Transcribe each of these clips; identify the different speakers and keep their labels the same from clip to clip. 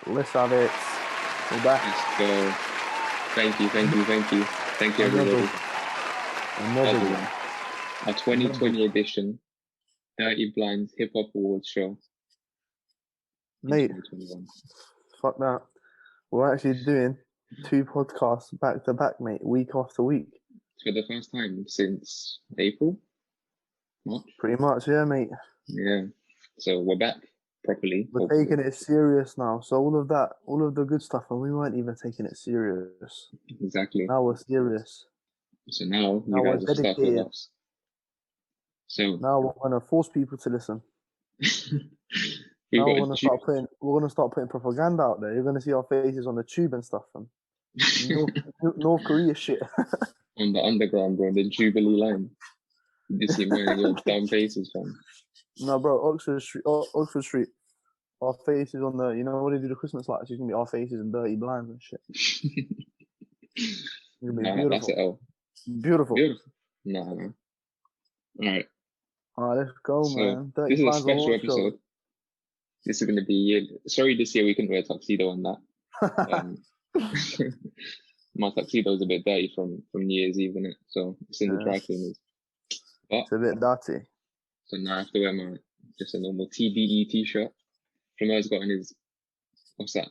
Speaker 1: Let's have it. We're back.
Speaker 2: Let's go. Thank you, everybody.
Speaker 1: Another one.
Speaker 2: Our 2020 edition, Dirty Blinds Hip Hop Awards show.
Speaker 1: Mate, fuck that. We're actually doing 2 podcasts back to back, mate, week after week.
Speaker 2: For the first time since April? March?
Speaker 1: Pretty much, yeah, mate.
Speaker 2: Yeah. So we're back properly.
Speaker 1: We're taking it serious now. So all of the good stuff, and we weren't even taking it serious.
Speaker 2: Exactly.
Speaker 1: Now we're serious.
Speaker 2: So now you guys are stuck with us. So
Speaker 1: now we're gonna force people to listen. Now we're gonna start putting propaganda out there. You're gonna see our faces on the tube and stuff, and North Korea shit.
Speaker 2: On the underground, bro, the Jubilee line. You just see mine of your dumb faces, fam.
Speaker 1: No, bro, Oxford Street. Our faces on the, you know what they do the Christmas lights? It's gonna be our faces and dirty blinds and shit. It's gonna be beautiful.
Speaker 2: That's it. Oh.
Speaker 1: Beautiful.
Speaker 2: No. Alright,
Speaker 1: let's go, man.
Speaker 2: This is a special episode. This is going to be... Sorry, this year we couldn't wear a tuxedo on that. My tuxedo is a bit dirty from New Year's Eve, isn't it? So it's in the dry cleaners. But
Speaker 1: it's a bit dirty.
Speaker 2: So now I have to wear just a normal TDE t-shirt. Flamar's got on his... What's that?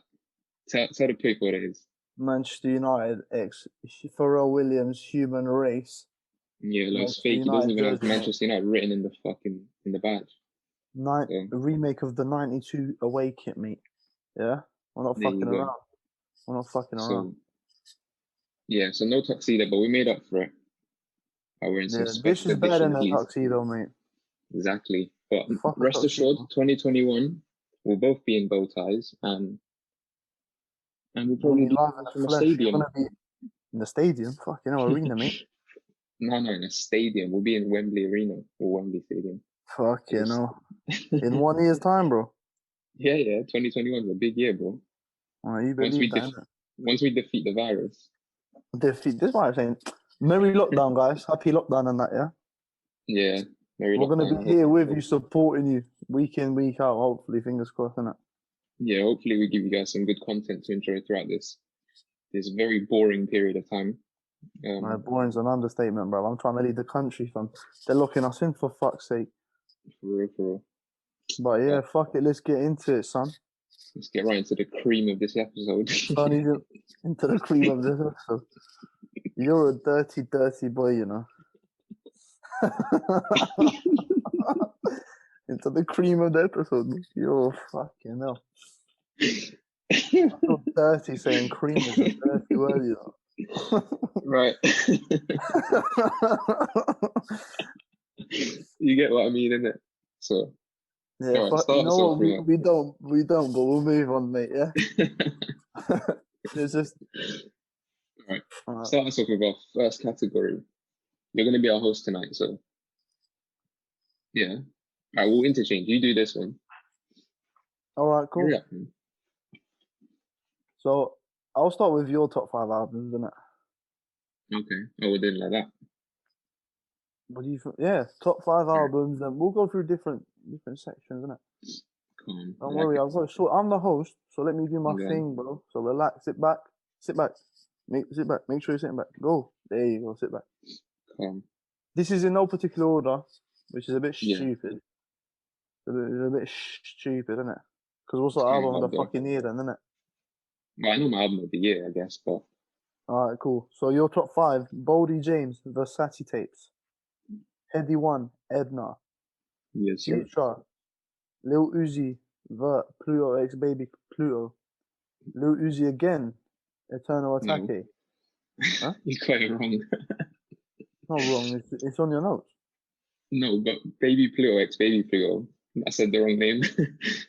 Speaker 2: Tell the people what it is.
Speaker 1: Manchester United X Pharrell Williams Human Race.
Speaker 2: Yeah, looks fake. He doesn't even have Manchester United written in the badge.
Speaker 1: A remake of the 92 away kit, mate. Yeah? We're not fucking around.
Speaker 2: Yeah, so no tuxedo, but we made up for it. We're in some special
Speaker 1: this is better than a tuxedo, mate.
Speaker 2: Exactly. But rest assured, 2021, we'll both be in bow ties, and we'll probably be in a stadium.
Speaker 1: In the stadium? Fucking hell, arena, mate.
Speaker 2: No, in a stadium. We'll be in Wembley Arena or Wembley Stadium.
Speaker 1: Fucking hell. In 1 year's time, bro.
Speaker 2: Yeah. 2021 is a big year, bro.
Speaker 1: You believe
Speaker 2: once we defeat the virus.
Speaker 1: This is why I'm saying, merry lockdown, guys. Happy lockdown and that, yeah?
Speaker 2: Yeah. We're
Speaker 1: going to be here with you, supporting you week in, week out, hopefully. Fingers crossed, innit?
Speaker 2: Yeah, hopefully we give you guys some good content to enjoy throughout this very boring period of time.
Speaker 1: Boring's an understatement, bro. I'm trying to lead the country, fam. They're locking us in, for fuck's sake.
Speaker 2: For real.
Speaker 1: But yeah, fuck it. Let's get into it, son.
Speaker 2: Let's get right into the cream of this episode.
Speaker 1: Into the cream of this episode. You're a dirty, dirty boy, you know. Into the cream of the episode. You're fucking hell. So dirty saying cream is a dirty word, you know.
Speaker 2: Right. You get what I mean, innit? So
Speaker 1: yeah, you know what? We don't, but we'll move on, mate. Yeah. It's just
Speaker 2: all right. Start us off with our first category. You're going to be our host tonight, so yeah. All right, we'll interchange. You do this one.
Speaker 1: All right, cool. Yeah. So I'll start with your top 5 albums, innit?
Speaker 2: Okay. Oh, we did like that.
Speaker 1: What do you think? Yeah, top 5 albums, and we'll go through different sections, innit? Don't worry, I've got short. I'm the host, so let me do my thing, bro. So relax, sit back. Make sure you're sitting back. Go. There you go, sit back. This is in no particular order, which is a bit stupid. It's a bit stupid, isn't it? Because what's the album of the fucking year then, isn't it?
Speaker 2: Well, I know my album of the year, I guess, but...
Speaker 1: Alright, cool. So your top 5, Boldy James, Versace tapes. Headie One, Edna.
Speaker 2: Yes, sir.
Speaker 1: Future, Lil Uzi, Vert, Pluto X Baby Pluto. Lil Uzi again, Eternal Atake.
Speaker 2: No. Huh? You got it wrong.
Speaker 1: Not wrong, it's on your notes.
Speaker 2: No, but Baby Pluto X Baby Pluto, I said the wrong name.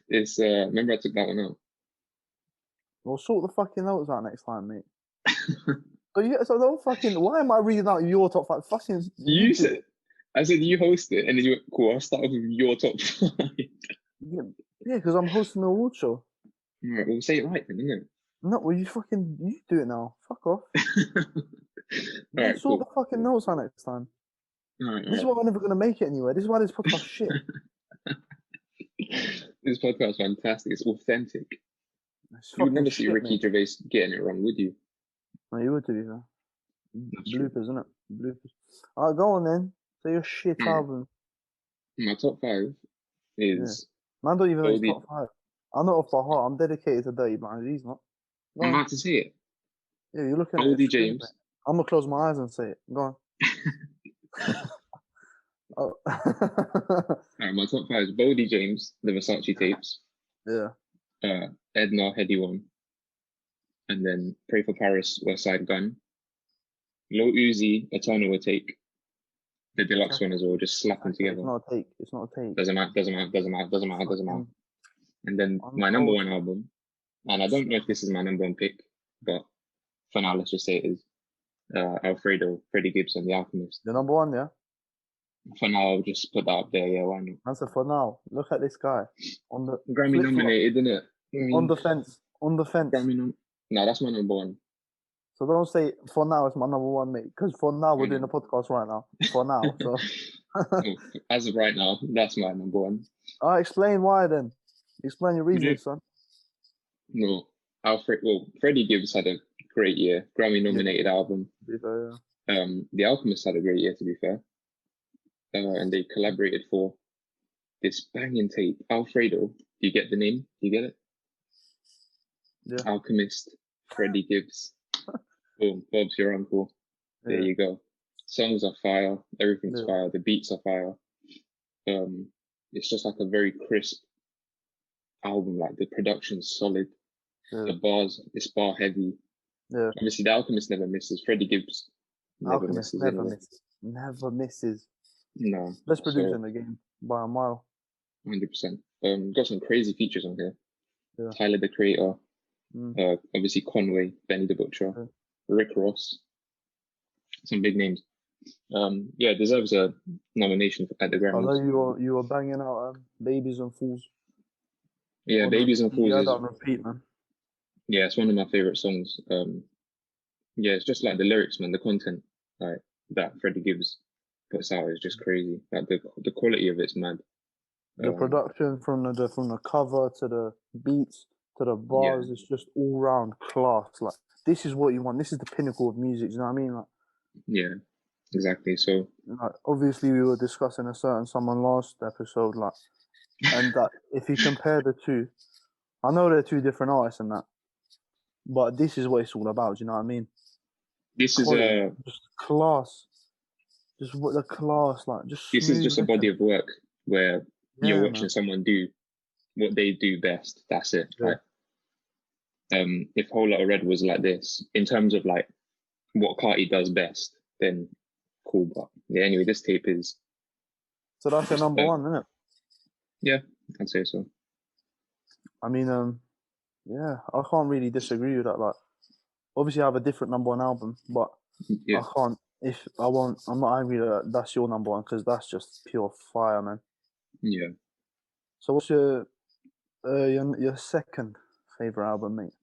Speaker 2: It's remember I took that one out.
Speaker 1: Well, sort the fucking notes out next time, mate. So don't fucking. Why am I reading out your top 5? Fucking.
Speaker 2: You said. I said you host it, and then you went, cool. I'll start off with your top 5.
Speaker 1: Yeah, because I'm hosting the award show.
Speaker 2: Alright, we'll say it right then, innit?
Speaker 1: No, well, you do it now. Fuck off.
Speaker 2: Alright,
Speaker 1: sort the fucking notes out next time. This is why we're never gonna make it anywhere. This is why this podcast shit.
Speaker 2: This podcast is fantastic. It's authentic.
Speaker 1: It's
Speaker 2: You would
Speaker 1: fucking
Speaker 2: never see
Speaker 1: shit,
Speaker 2: Ricky
Speaker 1: mate.
Speaker 2: Gervais getting it wrong, would you?
Speaker 1: No, you would, to be fair.
Speaker 2: That's true.
Speaker 1: Bloopers, isn't it? Bloopers. Alright, go on then. Say your shit album.
Speaker 2: My top 5 is
Speaker 1: Man, don't even know his
Speaker 2: Boldy.
Speaker 1: top 5. I'm not off by heart. I'm dedicated to Dirty Blind. He's not. Go
Speaker 2: I'm
Speaker 1: on.
Speaker 2: about to say it.
Speaker 1: Yeah, you're looking at
Speaker 2: Boldy
Speaker 1: it.
Speaker 2: James.
Speaker 1: I'm gonna close my eyes and say it. Go on. Oh.
Speaker 2: Alright, my top 5 is Boldy James, the Versace tapes.
Speaker 1: Yeah.
Speaker 2: Edna, Headie One. And then Pray for Paris, Westside Gunn. Low Uzi, Eternal Atake. The deluxe one as well, just slap them together.
Speaker 1: It's not a take. It's not a take.
Speaker 2: Doesn't matter. And then my number 1 album, and I don't know if this is my number 1 pick, but for now, let's just say it is Alfredo, Freddie Gibbs and The Alchemist.
Speaker 1: The number 1, yeah?
Speaker 2: For now, I'll just put that up there, yeah, why not?
Speaker 1: That's it for now. Look at this guy. On the
Speaker 2: Grammy nominated, isn't it?
Speaker 1: On the fence. On the fence.
Speaker 2: No, that's my number 1.
Speaker 1: So don't say for now it's my number 1, mate. Because for now we're doing a podcast right now. For now, so.
Speaker 2: As of right now, that's my number 1.
Speaker 1: Explain why then. Explain your reasons, son.
Speaker 2: No, Freddie Gibbs had a great year. Grammy nominated album.
Speaker 1: Yeah.
Speaker 2: The Alchemist had a great year, to be fair. And they collaborated for this banging tape. Alfredo, do you get the name? Do you get it?
Speaker 1: Yeah.
Speaker 2: Alchemist, Freddie Gibbs. Boom, Bob's your uncle. There you go. Songs are fire. Everything's fire. The beats are fire. It's just like a very crisp album. Like the production's solid. The bars, it's bar heavy.
Speaker 1: Yeah.
Speaker 2: Obviously, the Alchemist never misses. Freddie Gibbs never misses.
Speaker 1: Never misses.
Speaker 2: No.
Speaker 1: Best producer in the game by a mile.
Speaker 2: 100%. Got some crazy features on here.
Speaker 1: Yeah.
Speaker 2: Tyler, the Creator. Obviously Conway, Benny the Butcher, Rick Ross. Some big names. Deserves a nomination at the Grammys.
Speaker 1: Although you were banging out Babies and Fools.
Speaker 2: Yeah, Babies and Fools is
Speaker 1: on repeat, man.
Speaker 2: Yeah, it's one of my favorite songs. It's just like the lyrics, man, the content like that Freddie Gibbs puts out is just crazy. Like the quality of it's mad.
Speaker 1: The production from the cover to the beats to the bars is just all round class. Like this is what you want. This is the pinnacle of music. You know what I mean? Like,
Speaker 2: yeah, exactly. So
Speaker 1: like, obviously we were discussing a certain someone last episode, like, and that if you compare the two, I know they're two different artists and that, but this is what it's all about. You know what I mean?
Speaker 2: This
Speaker 1: quality,
Speaker 2: is
Speaker 1: just class. Just what the class like. Just
Speaker 2: this is just a body of work where you're watching someone do what they do best. That's it. Yeah. Like, if Whole Lotta Red was like this in terms of like what Carti does best, then cool. But yeah, anyway, this tape is.
Speaker 1: So that's your number 1, isn't it?
Speaker 2: Yeah, I'd say so.
Speaker 1: I mean, I can't really disagree with that. Like, obviously, I have a different number 1 album, but I can't. If I won't, I'm not angry that that's your number 1 because that's just pure fire, man.
Speaker 2: Yeah.
Speaker 1: So, what's your second favorite album, mate?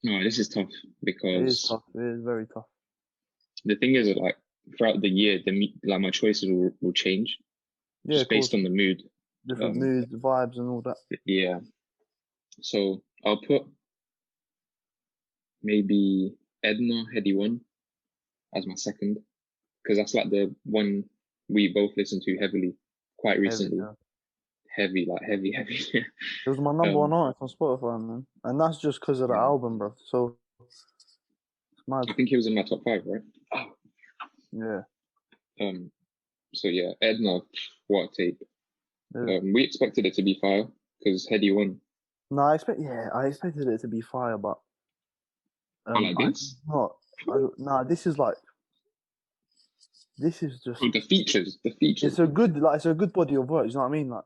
Speaker 2: No, this is tough because
Speaker 1: it is tough. It is very tough.
Speaker 2: The thing is that like throughout the year, my choices will change.
Speaker 1: Yeah,
Speaker 2: just based on the mood.
Speaker 1: Different moods, vibes, and all that.
Speaker 2: Yeah. So I'll put maybe Edna, Headie One as my second, because that's like the one we both listened to heavily quite recently. Heavy.
Speaker 1: It was my number 1 artist on Spotify, man, and that's just because of the album, bro. So it's mad.
Speaker 2: I think he was in my top 5, right?
Speaker 1: Oh. Yeah.
Speaker 2: So yeah, Edna, what a tape.
Speaker 1: Yeah.
Speaker 2: We expected it to be fire because Headie One.
Speaker 1: No, I expected it to be fire, but
Speaker 2: like this?
Speaker 1: This is just
Speaker 2: the features.
Speaker 1: It's a good body of work. You know what I mean? Like,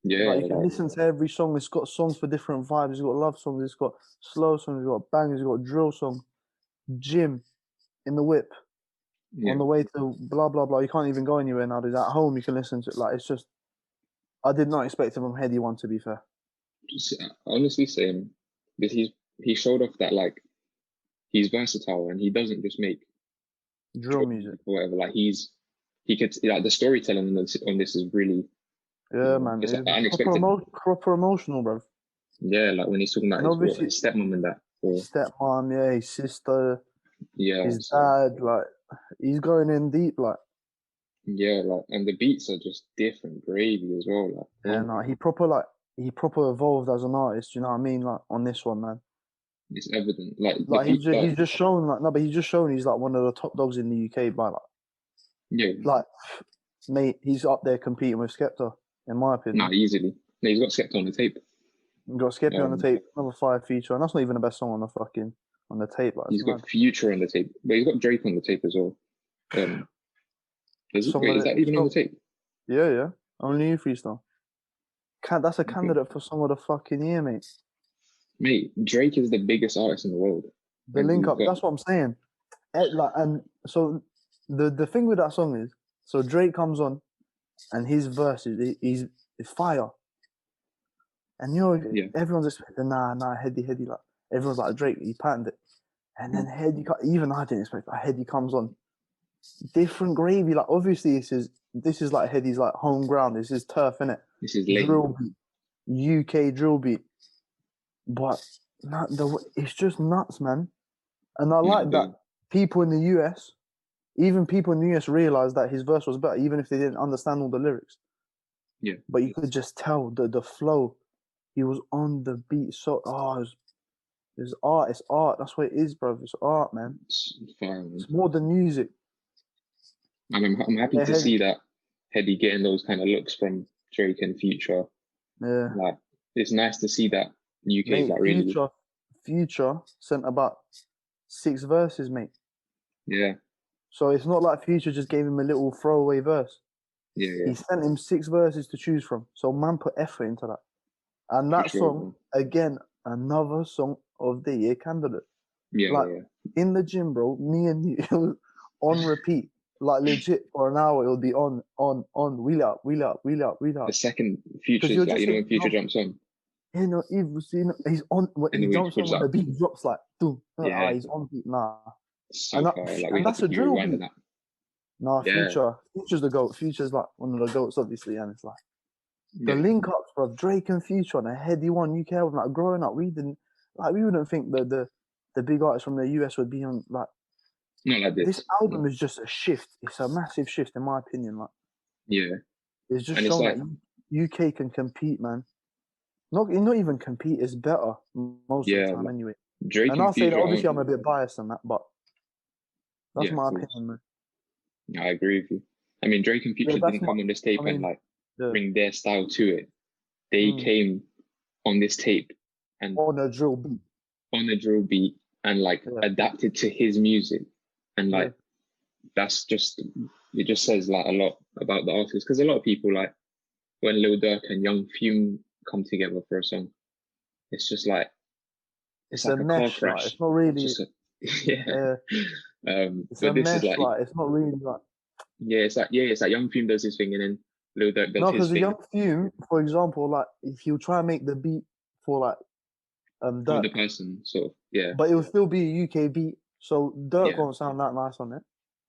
Speaker 1: you can listen to every song. It's got songs for different vibes. It's got love songs. It's got slow songs. It's got bangers. It's got drill song. Gym in the whip on the way to blah blah blah. You can't even go anywhere nowadays. At home, you can listen to it. Like, it's just. I did not expect it from Headie One, to be fair.
Speaker 2: Honestly, same. But he showed off that like he's versatile and he doesn't just make
Speaker 1: drill music
Speaker 2: or whatever. Like he could like the storytelling on this is really
Speaker 1: man. It's
Speaker 2: unexpected.
Speaker 1: Proper emotional, bro.
Speaker 2: Yeah, like when he's talking about his stepmom and that. Or,
Speaker 1: stepmom, yeah, his sister, his
Speaker 2: so,
Speaker 1: dad, like he's going in deep, like.
Speaker 2: Yeah, like, and the beats are just different, gravy as well, like.
Speaker 1: Yeah, no, he proper evolved as an artist. You know what I mean? Like on this one, man.
Speaker 2: It's evident, like the
Speaker 1: Like he's just shown, like, no, but he's just shown he's like one of the top dogs in the UK by like.
Speaker 2: Yeah.
Speaker 1: Like, mate, he's up there competing with Skepta, in my opinion.
Speaker 2: Nah, easily. No, he's got Skepta on the tape.
Speaker 1: He's got Skepta on the tape, number 5 feature, and that's not even the best song on the tape. Like,
Speaker 2: he's got Future on the tape, but he's got Drake on the tape as well. Is that even on the tape?
Speaker 1: Yeah. Only You freestyle. That's a candidate for song of the fucking year, mate.
Speaker 2: Mate, Drake is the biggest artist in the world.
Speaker 1: The link up, that's what I'm saying. And so the thing with that song is, so Drake comes on, and his verse is fire. And everyone's expecting, nah, Headie, like everyone's like Drake, he patterned it. And then Headie, even I didn't expect that. Headie comes on, different gravy. Like obviously this is like Headie's like home ground. This is turf, innit?
Speaker 2: This is
Speaker 1: drill beat, UK drill beat. But it's just nuts, man. And I like that people in the US, realized that his verse was better, even if they didn't understand all the lyrics.
Speaker 2: Yeah.
Speaker 1: But you could just tell the flow. He was on the beat. So it's art. It's art. That's what it is, bro. It's art, man. It's more than music.
Speaker 2: And I'm happy to see that Headie getting those kind of looks from Drake and Future.
Speaker 1: Yeah.
Speaker 2: Like it's nice to see that UK is like really.
Speaker 1: Future sent about 6 verses, mate.
Speaker 2: Yeah.
Speaker 1: So it's not like Future just gave him a little throwaway verse.
Speaker 2: Yeah.
Speaker 1: He sent him 6 verses to choose from. So man put effort into that. And that song, again, another song of the year candidate.
Speaker 2: Yeah.
Speaker 1: In the gym, bro, me and you, it was on repeat. Like legit for an hour, it would be on, wheel up.
Speaker 2: The second Future's like, when Future jumps on.
Speaker 1: He's on, when he jumps on, when the beat drops like, boom. He's on beat, nah.
Speaker 2: So
Speaker 1: and that's a drill beat. Nah, Future's the GOAT. Future's like one of the GOATs, obviously, and it's like, the link ups, bro, Drake and Future on a Headie One UK album. Like growing up, we wouldn't think that the big artists from the US would be on like.
Speaker 2: Not like this.
Speaker 1: This album is just a shift. It's a massive shift, in my opinion. Like, it's just showing that UK can compete, man. Not even compete. It's better most of the time, anyway.
Speaker 2: Drake
Speaker 1: and I'll say that obviously I'm a bit biased on that, but that's my opinion, man.
Speaker 2: I agree with you. I mean, Drake and Future didn't come on this tape and bring their style to it. They came on this tape and
Speaker 1: on a drill beat
Speaker 2: and adapted to his music, and that's just, it just says like a lot about the artist, because a lot of people, like when Lil Durk and Young Fume come together for a song, it's just like it's like a mesh, car crash.
Speaker 1: It's not really
Speaker 2: it's
Speaker 1: a mesh, it's not really like
Speaker 2: it's like Young Fume does his thing and then Lil Durk does his thing. No, because
Speaker 1: Young Fume, for example, like if he'll try and make the beat for like Durk,
Speaker 2: for the person,
Speaker 1: but it will still be a UK beat, so Durk won't sound that nice on it,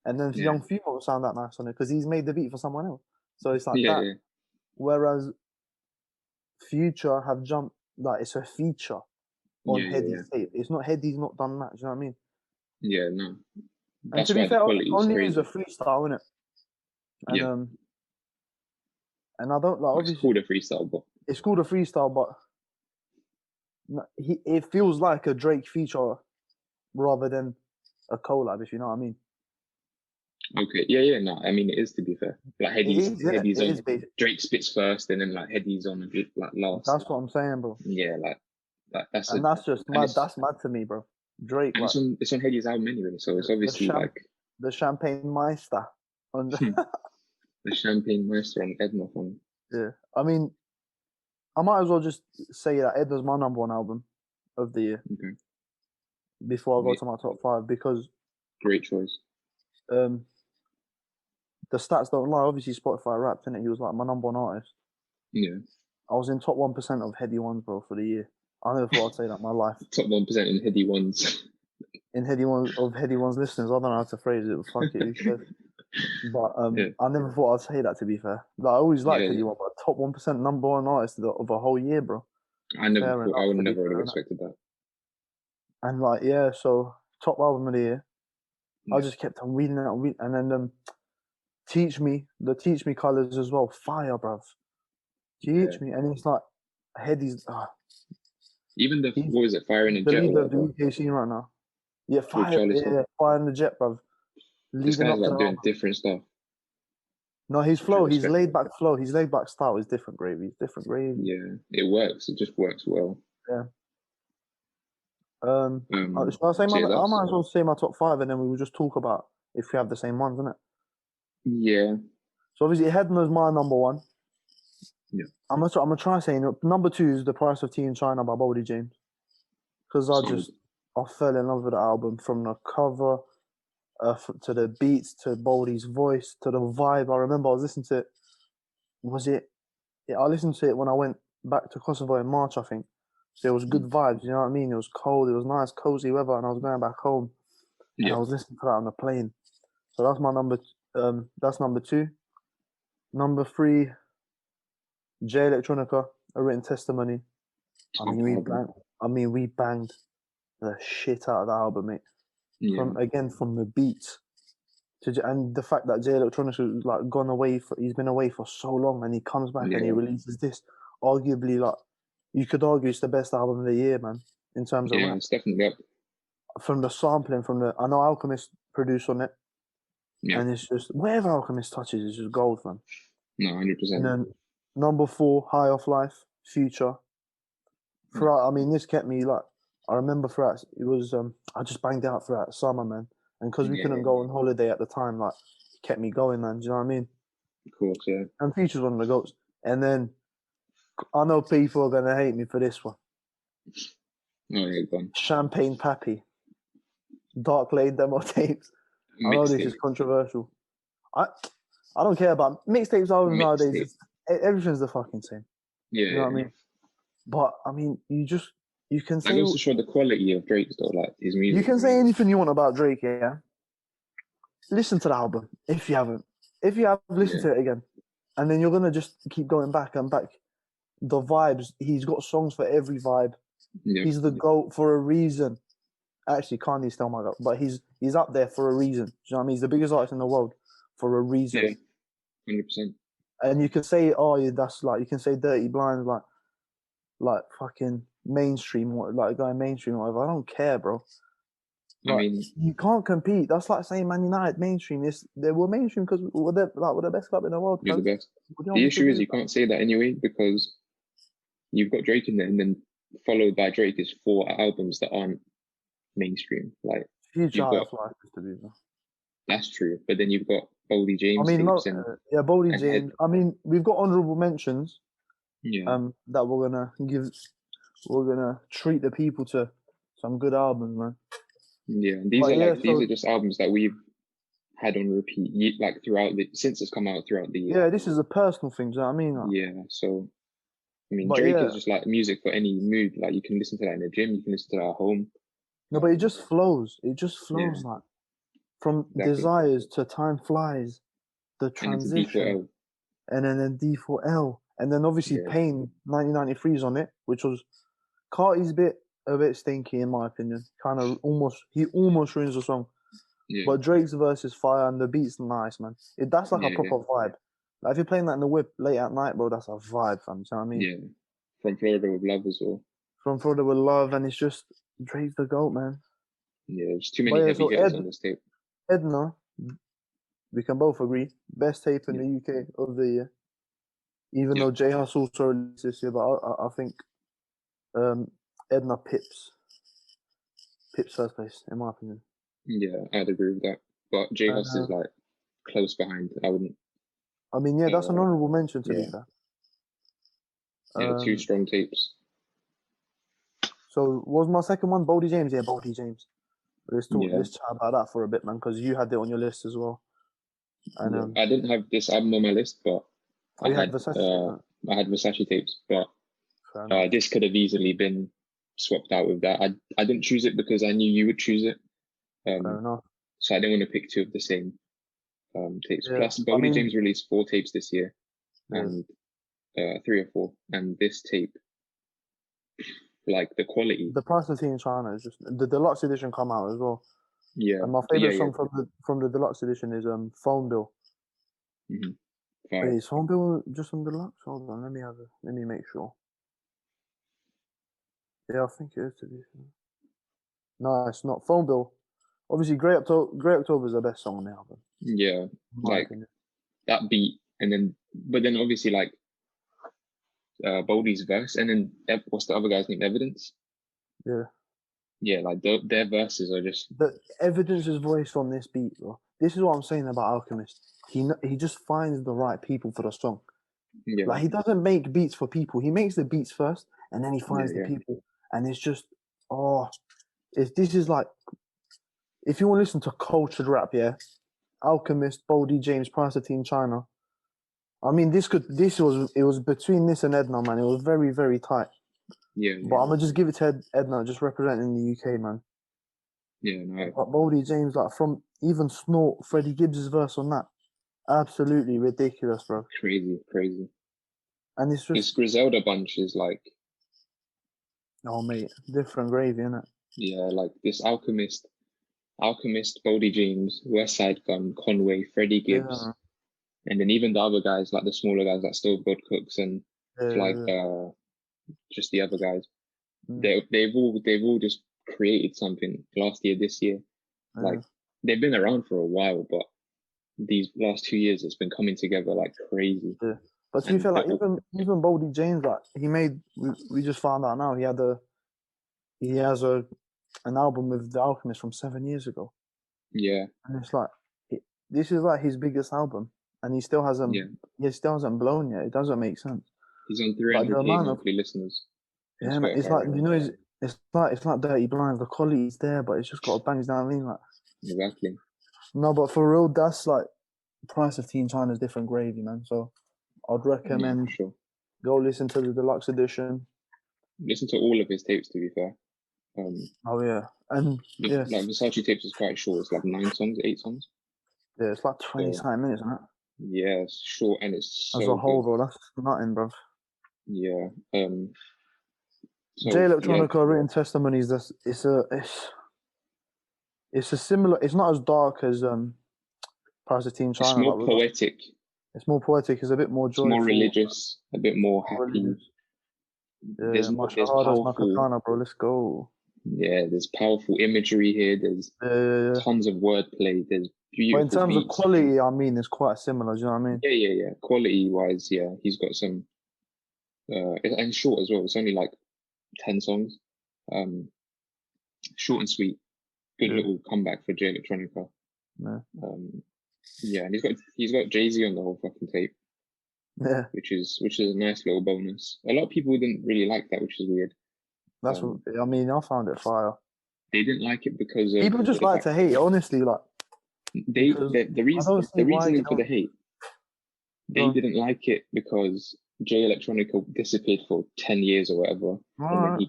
Speaker 1: and then Young Fume won't sound that nice on it because he's made the beat for someone else. So it's like that. Whereas Future have jumped, like it's a feature on Headie's tape. It's not Headie's not done that. Do you know what I mean?
Speaker 2: Yeah, no.
Speaker 1: And to be fair, only is a freestyle, innit? And and I don't like. Obviously,
Speaker 2: it's called a freestyle, but
Speaker 1: it's called a freestyle, but it feels like a Drake feature rather than a collab, if you know what I mean.
Speaker 2: Okay, no, I mean it is, to be fair. Like Headie's on, Drake spits first, and then like Headie's on like last.
Speaker 1: That's what I'm saying, bro.
Speaker 2: Yeah, that's
Speaker 1: just mad. That's mad to me, bro. Drake,
Speaker 2: and it's on Headie's album anyway, so it's obviously
Speaker 1: the Champagne Meister on
Speaker 2: the Champagne Meister on Edna phone.
Speaker 1: Yeah, I mean, I might as well just say that Edna's my number 1 album of the year.
Speaker 2: Okay.
Speaker 1: Before I go to my top 5, because
Speaker 2: great choice.
Speaker 1: The stats don't lie. Obviously, Spotify Wrapped, innit? He was like my number 1 artist.
Speaker 2: Yeah.
Speaker 1: I was in top 1% of Headie Ones, bro, for the year. I never thought I'd say that in my life.
Speaker 2: Top 1% in Headie Ones.
Speaker 1: In Headie Ones listeners, I don't know how to phrase it. Fuck it, who cares? But I never thought I'd say that, to be fair. Like, I always liked Headie One, but top 1% number 1 artist of a whole year, bro.
Speaker 2: I never
Speaker 1: Fair
Speaker 2: thought, I
Speaker 1: enough,
Speaker 2: would
Speaker 1: to be
Speaker 2: never would have
Speaker 1: fair, innit?
Speaker 2: expected that.
Speaker 1: And like, yeah, so top album of the year. I
Speaker 2: Yeah.
Speaker 1: just kept on reading it, and then the Teach Me colours as well. Fire, bruv. Teach Me, and it's like Headie's.
Speaker 2: Even the,
Speaker 1: He's
Speaker 2: what was it, Fire in a
Speaker 1: the
Speaker 2: Jet or
Speaker 1: leader of the
Speaker 2: whatever,
Speaker 1: UK scene right now. Yeah,
Speaker 2: with Charlie Sloth.
Speaker 1: fire in the jet, bruv.
Speaker 2: This
Speaker 1: Leading
Speaker 2: guy's
Speaker 1: up to
Speaker 2: like
Speaker 1: the
Speaker 2: doing
Speaker 1: album.
Speaker 2: different stuff.
Speaker 1: No, his
Speaker 2: True
Speaker 1: flow,
Speaker 2: respect.
Speaker 1: his laid back style is different gravy. It's different gravy.
Speaker 2: Yeah, it works. It just works well.
Speaker 1: Yeah. Should I say
Speaker 2: So yeah,
Speaker 1: I
Speaker 2: that's,
Speaker 1: might as well say my top five, and then we will just talk about if we have the same ones, innit?
Speaker 2: yeah,
Speaker 1: So obviously, Hedna's my number one.
Speaker 2: yeah.
Speaker 1: I'm gonna try saying it. Number two is The Price of Tea in China by Boldy James, because
Speaker 2: Solid.
Speaker 1: I fell in love with the album from the cover, to the beats, to Boldy's voice, to the vibe. I remember I was listening to it. Was it? Yeah, I listened to it when I went back to Kosovo in March, I think. So it was good vibes. You know what I mean? It was cold. It was nice, cozy weather, and I was going back home, and I
Speaker 2: Yeah.
Speaker 1: was listening to that on the plane. So that's my number. That's number two. Number three, J Electronica, A Written Testimony. I
Speaker 2: Top
Speaker 1: mean,
Speaker 2: album.
Speaker 1: we banged the shit out of the album, mate.
Speaker 2: Yeah.
Speaker 1: From the beats and the fact that J Electronica is like gone away he's been away for so long, and he comes back and he
Speaker 2: Yeah.
Speaker 1: releases this. Arguably, like you could argue it's the best album of the year, man. In terms of
Speaker 2: Yeah,
Speaker 1: rap,
Speaker 2: it's definitely up.
Speaker 1: from the sampling, I know Alchemist produced on it,
Speaker 2: Yeah.
Speaker 1: and it's just wherever Alchemist touches, it's just gold, man.
Speaker 2: No,
Speaker 1: And
Speaker 2: 100%.
Speaker 1: then number four, High Off Life, Future. Throughout, I mean, this kept me like, I remember throughout, it was, I just banged out throughout summer, man. And because we couldn't
Speaker 2: Yeah,
Speaker 1: go on holiday at the time, like, it kept me going, man. Do you know what I mean?
Speaker 2: of course, yeah.
Speaker 1: And Future's one of the goats. And then, I know people are going to hate me for this one.
Speaker 2: Oh, yeah, Gunn.
Speaker 1: Champagne Pappy, Dark Lane demo tapes. I know this is
Speaker 2: Mixtape.
Speaker 1: controversial. I don't care about mixtapes albums nowadays.
Speaker 2: Mixtape.
Speaker 1: Everything's the fucking same.
Speaker 2: Yeah,
Speaker 1: You know what I
Speaker 2: yeah.
Speaker 1: mean? But, I mean, you can
Speaker 2: That
Speaker 1: say...
Speaker 2: goes to show the quality of Drake's though, like his music.
Speaker 1: You can say anything you want about Drake, yeah? Listen to the album if you haven't. If you have, listen to it again, and then you're gonna just keep going back and back. The vibes. He's got songs for every vibe.
Speaker 2: Yeah.
Speaker 1: He's the GOAT for a reason. Actually, Kanye's still my GOAT, but he's up there for a reason. Do you know what I mean? He's the biggest artist in the world for a reason.
Speaker 2: Yeah, 100%.
Speaker 1: And you can say, oh, yeah, that's like you can say Dirty Blinds, like fucking mainstream, like going mainstream, or whatever. I don't care, bro. Like,
Speaker 2: I mean,
Speaker 1: you can't compete. That's like saying Man United mainstream. They were mainstream because we're the best club in the world.
Speaker 2: you're the best.
Speaker 1: What do you want
Speaker 2: The
Speaker 1: me to
Speaker 2: issue is
Speaker 1: do?
Speaker 2: you can't say that anyway because you've got Drake in there, and then followed by Drake is 4 albums that aren't mainstream. Like
Speaker 1: Future
Speaker 2: you've got,
Speaker 1: life is to be.
Speaker 2: that's true, but then you've got Boldy
Speaker 1: I
Speaker 2: James
Speaker 1: mean,
Speaker 2: tapes and
Speaker 1: Boldy
Speaker 2: and
Speaker 1: James. I mean, we've got honourable mentions.
Speaker 2: yeah,
Speaker 1: That we're gonna give. We're gonna treat the people to some good albums, man.
Speaker 2: yeah. And these
Speaker 1: But
Speaker 2: are
Speaker 1: yeah,
Speaker 2: these are just albums that we've had on repeat, like since it's come out throughout the year.
Speaker 1: yeah, this is a personal thing. Do you know what I mean? Like,
Speaker 2: Yeah, so I mean,
Speaker 1: but
Speaker 2: Drake
Speaker 1: yeah,
Speaker 2: is just like music for any mood. Like you can listen to that in the gym, you can listen to that at home.
Speaker 1: no, but it just flows. It just
Speaker 2: Yeah,
Speaker 1: flows like from
Speaker 2: exactly.
Speaker 1: Desires to Time Flies, the
Speaker 2: And it's
Speaker 1: transition,
Speaker 2: D4L.
Speaker 1: and then D4L, and then obviously
Speaker 2: Yeah,
Speaker 1: Pain 1993's on it, which was Carti's a bit stinky in my opinion. He almost ruins the song.
Speaker 2: yeah,
Speaker 1: But Drake's verse is fire and the beat's nice, man. That's like a
Speaker 2: yeah,
Speaker 1: proper vibe. Like if you're playing that in the whip late at night, bro, that's a vibe, fam. Do you know what I mean?
Speaker 2: yeah. From Florida with Love as well.
Speaker 1: From Florida with Love, and it's just Drake's the GOAT, man.
Speaker 2: Yeah, there's too
Speaker 1: But
Speaker 2: many
Speaker 1: yeah,
Speaker 2: heavy
Speaker 1: so
Speaker 2: hitters on this tape.
Speaker 1: Edna, we can both agree, best tape in
Speaker 2: Yeah,
Speaker 1: the UK of the year. Even
Speaker 2: yeah,
Speaker 1: though J Hus also released this year, but I think Edna Pips first place in my opinion.
Speaker 2: yeah. I'd agree with that. But J Hus is
Speaker 1: And
Speaker 2: like close behind. I wouldn't.
Speaker 1: I mean, yeah, that's an honourable mention to be
Speaker 2: Yeah,
Speaker 1: fair.
Speaker 2: yeah. 2 strong tapes.
Speaker 1: So what was my second one? Boldy James, yeah, Boldy James.
Speaker 2: Yeah,
Speaker 1: Let's chat about that for a bit, man, because you had it on your list as well. And
Speaker 2: yeah. I didn't have this album on my list, but
Speaker 1: you had Versace.
Speaker 2: I had Versace tapes, but
Speaker 1: Fair enough.
Speaker 2: this could have easily been swapped out with that. I didn't choose it because I knew you would choose it.
Speaker 1: Fair enough.
Speaker 2: So I didn't want to pick 2 of the same tapes.
Speaker 1: Yeah,
Speaker 2: Plus,
Speaker 1: I
Speaker 2: Boldy
Speaker 1: mean,
Speaker 2: James released 4 tapes this year,
Speaker 1: yeah.
Speaker 2: and 3 or 4, and this tape like the quality.
Speaker 1: The price of tea in China is just the deluxe edition come out as well.
Speaker 2: Yeah.
Speaker 1: And my favorite song from the deluxe edition is Phone Bill.
Speaker 2: Mm-hmm.
Speaker 1: Wait, is Phone Bill just on deluxe? Hold on, let me make sure. Yeah, I think it is to be fair. No, it's not. Phone Bill. Obviously, Grey October is the best song on the album.
Speaker 2: Yeah, like that beat, and then but then obviously like Boldy's verse, and then what's the other guy's name? Evidence.
Speaker 1: Yeah.
Speaker 2: Yeah, like their verses are just.
Speaker 1: The Evidence's voice on this beat, bro. This is what I'm saying about Alchemist. He just finds the right people for the song.
Speaker 2: Yeah.
Speaker 1: Like he doesn't make beats for people. He makes the beats first, and then he finds the people. And it's just this is like, if you want to listen to cultured rap, yeah, Alchemist, Boldy, James, Price of Tea in China. I mean, it was between this and Edna, man. It was very, very tight.
Speaker 2: Yeah.
Speaker 1: But I'm gonna just give it to Edna, just representing the UK, man.
Speaker 2: Yeah, no.
Speaker 1: But Boldy, James, like from even Snort, Freddie Gibbs' verse on that, absolutely ridiculous, bro.
Speaker 2: Crazy.
Speaker 1: And it's just
Speaker 2: this Griselda bunch is like.
Speaker 1: Oh mate, different gravy, innit?
Speaker 2: Yeah, like this Alchemist, Boldy James, Westside Gunn, Conway, Freddie Gibbs, and then even the other guys, like the smaller guys, like Still God Cooks and just the other guys. They've all just created something last year, this year. Like they've been around for a while, but these last 2 years it's been coming together like crazy.
Speaker 1: Yeah. But to be fair, like even Boldy James, like we just found out now he has an album with the Alchemist from 7 years ago.
Speaker 2: Yeah.
Speaker 1: And it's like this is like his biggest album, and he still hasn't blown yet. It doesn't make sense.
Speaker 2: He's on 300K monthly listeners.
Speaker 1: Yeah, man, it's like it's like Dirty Blinds. The quality's there, but it's just got a bang. You know what I mean? Like
Speaker 2: exactly.
Speaker 1: No, but for real, that's like the price of tea in China is different gravy, man. So I'd recommend go listen to the deluxe edition.
Speaker 2: Listen to all of his tapes, to be fair.
Speaker 1: And
Speaker 2: like Versace tapes is quite short. It's like 9 songs, 8 songs.
Speaker 1: Yeah, it's like 20-something minutes, isn't it?
Speaker 2: Yeah, it's short and it's so
Speaker 1: as a whole,
Speaker 2: good.
Speaker 1: Bro. That's nothing, bro.
Speaker 2: Yeah.
Speaker 1: J Electronica written testimonies. It's a similar. It's not as dark as Price of Tea in China.
Speaker 2: It's more poetic.
Speaker 1: It's more poetic. It's a bit more joyful.
Speaker 2: It's more religious. A bit more happy.
Speaker 1: Yeah, there's powerful. Katana, bro. Let's go.
Speaker 2: Yeah, there's powerful imagery here. There's tons of wordplay. There's beautiful.
Speaker 1: But in terms of quality, I mean, it's quite similar. Do you know what I mean?
Speaker 2: Yeah. Quality wise, yeah, he's got some. And short as well. It's only like 10 songs. Short and sweet. Good little comeback for J Electronica.
Speaker 1: Yeah.
Speaker 2: And he's got Jay-Z on the whole fucking tape.
Speaker 1: Yeah.
Speaker 2: Which is a nice little bonus. A lot of people didn't really like that, which is weird.
Speaker 1: That's what I mean. I found it fire.
Speaker 2: They didn't like it because of
Speaker 1: people just like to hate. Honestly, like
Speaker 2: the reasoning for the hate. They didn't like it because J Electronica disappeared for 10 years or whatever, and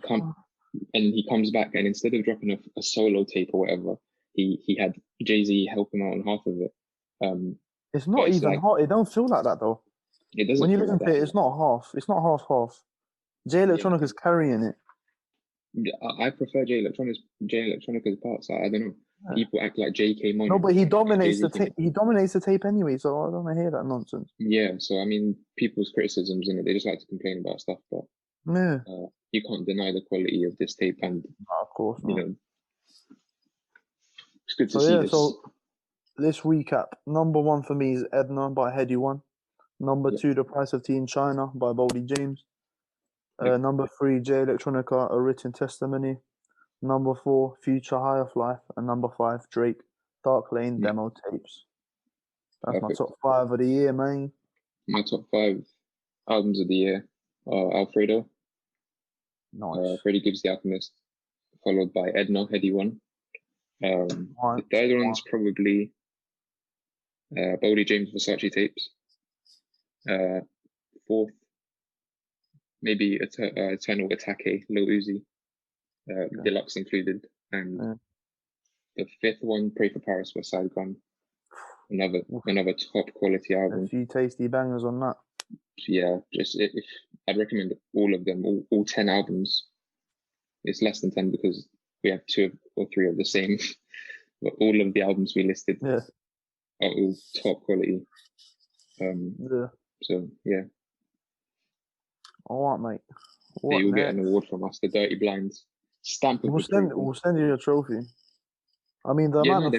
Speaker 2: he comes back, and instead of dropping a solo tape or whatever, he had Jay-Z help him out on half of it.
Speaker 1: It's not even half. It don't feel like that though.
Speaker 2: It doesn't.
Speaker 1: When you listen to it, it's not half. It's not half. J Electronica is carrying it.
Speaker 2: I prefer J Electronica's parts. I don't know. Yeah. People act like JK Money.
Speaker 1: No, but he dominates the tape. He dominates the tape anyway, so I don't want to hear that nonsense.
Speaker 2: Yeah, so I mean, people's criticisms in it, they just like to complain about stuff, but you can't deny the quality of this tape, and
Speaker 1: of course,
Speaker 2: you know, it's good to see this.
Speaker 1: So let's recap. Number 1 for me is Edna by Headie One. Number 2, The Price of Tea in China by Boldy James. Number 3, J Electronica, A Written Testimony. Number 4, Future High of Life. And number 5, Drake, Dark Lane Demo Tapes. That's my top 5 of the year, man.
Speaker 2: My top 5 albums of the year are Alfredo.
Speaker 1: Nice.
Speaker 2: Freddie Gibbs, The Alchemist. Followed by Edna, Headie One. The third one's probably Boldy James, Versace Tapes. Fourth, maybe Eternal Atake, Lil Uzi, deluxe included, and the 5th one, Pray for Paris, Westside Gunn. Another top quality album.
Speaker 1: A few tasty bangers on that.
Speaker 2: Yeah, just if I'd recommend all of them, all 10 albums it's less than 10 because we have 2 or 3 of the same. But all of the albums we listed are all top quality. So yeah.
Speaker 1: All right, mate.
Speaker 2: You will get an award from us, the Dirty Blinds stamp of approval.
Speaker 1: We'll send you a trophy. I mean, the amount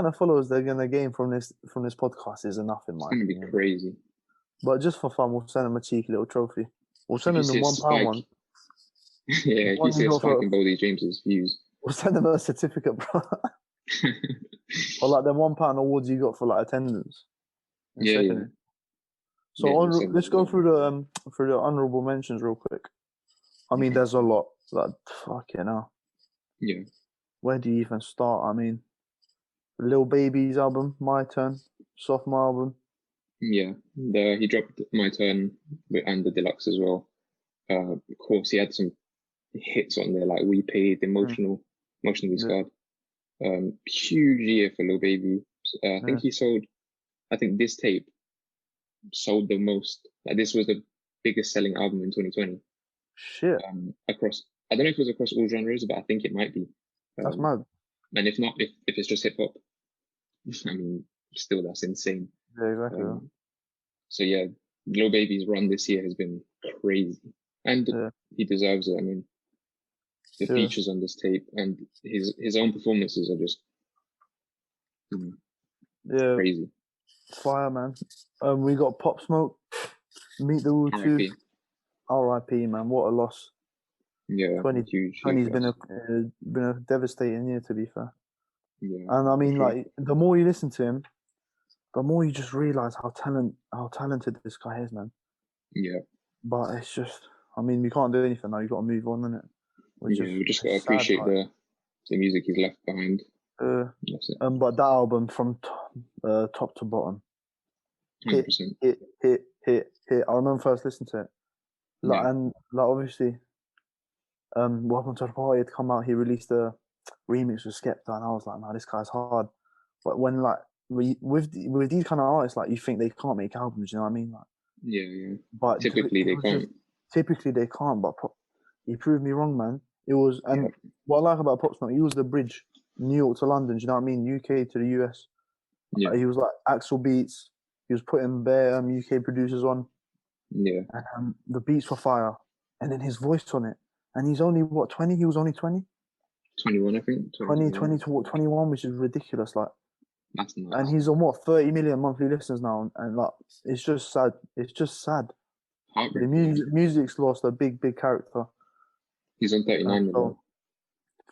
Speaker 1: of followers they're gonna gain from this podcast is enough in my opinion.
Speaker 2: It's gonna be crazy.
Speaker 1: But just for fun, we'll send them a cheeky little trophy. We'll send them the £1 one.
Speaker 2: Yeah, if you see a spike in Boldy James's views,
Speaker 1: we'll send them a certificate, bro. Or like them £1 awards you got for like attendance.
Speaker 2: Yeah.
Speaker 1: So let's go through the honourable mentions real quick. I mean, there's a lot. Like, fucking hell.
Speaker 2: Yeah.
Speaker 1: Where do you even start? I mean, Lil Baby's album, My Turn, sophomore album.
Speaker 2: Yeah, he dropped My Turn and the deluxe as well. Of course, he had some hits on there like We Paid, Emotionally Scarred. Huge year for Lil Baby. I think this tape sold the most. Like, this was the biggest selling album in 2020.
Speaker 1: Shit.
Speaker 2: Across, I don't know if it was across all genres, but I think it might be.
Speaker 1: That's mad.
Speaker 2: And if not, if it's just hip hop, I mean, still that's insane.
Speaker 1: Yeah, exactly.
Speaker 2: So yeah, Lil Baby's run this year has been crazy, and he deserves it. I mean, the features on this tape and his own performances are just crazy.
Speaker 1: Fire, man. We got Pop Smoke, Meet the Woo 2. R.I.P. man, what a loss.
Speaker 2: Yeah,
Speaker 1: 2020's been a devastating year, to be fair.
Speaker 2: Yeah,
Speaker 1: and I mean, like, the more you listen to him, the more you just realize how talented this guy is, man.
Speaker 2: Yeah.
Speaker 1: But it's just, I mean, we can't do anything now. You got to move on, innit?
Speaker 2: We just got to appreciate the music he's left behind. That's it.
Speaker 1: But that album from top to bottom,
Speaker 2: 100%.
Speaker 1: hit. I remember first listening to it, and obviously, Welcome to the Party had come out. He released a remix with Skepta, and I was like, nah, this guy's hard. But when with these kind of artists, like, you think they can't make albums, you know what I mean? Like,
Speaker 2: yeah.
Speaker 1: But
Speaker 2: typically they can't.
Speaker 1: Typically they can't, but he proved me wrong, man. It was, and what I like about Pop Smoke, he was the bridge, New York to London. Do you know what I mean? UK to the US.
Speaker 2: Yeah.
Speaker 1: He was like Axel Beats. He was putting bare UK producers on.
Speaker 2: Yeah.
Speaker 1: And the beats were fire, and then his voice on it. And he's only 20? He was only 20.
Speaker 2: 21, I think.
Speaker 1: 20 to 21, which is ridiculous. Like,
Speaker 2: that's nuts.
Speaker 1: And he's on 30 million monthly listeners now, and like, it's just sad. It's just sad. The music's lost a big character.
Speaker 2: He's on 39 million.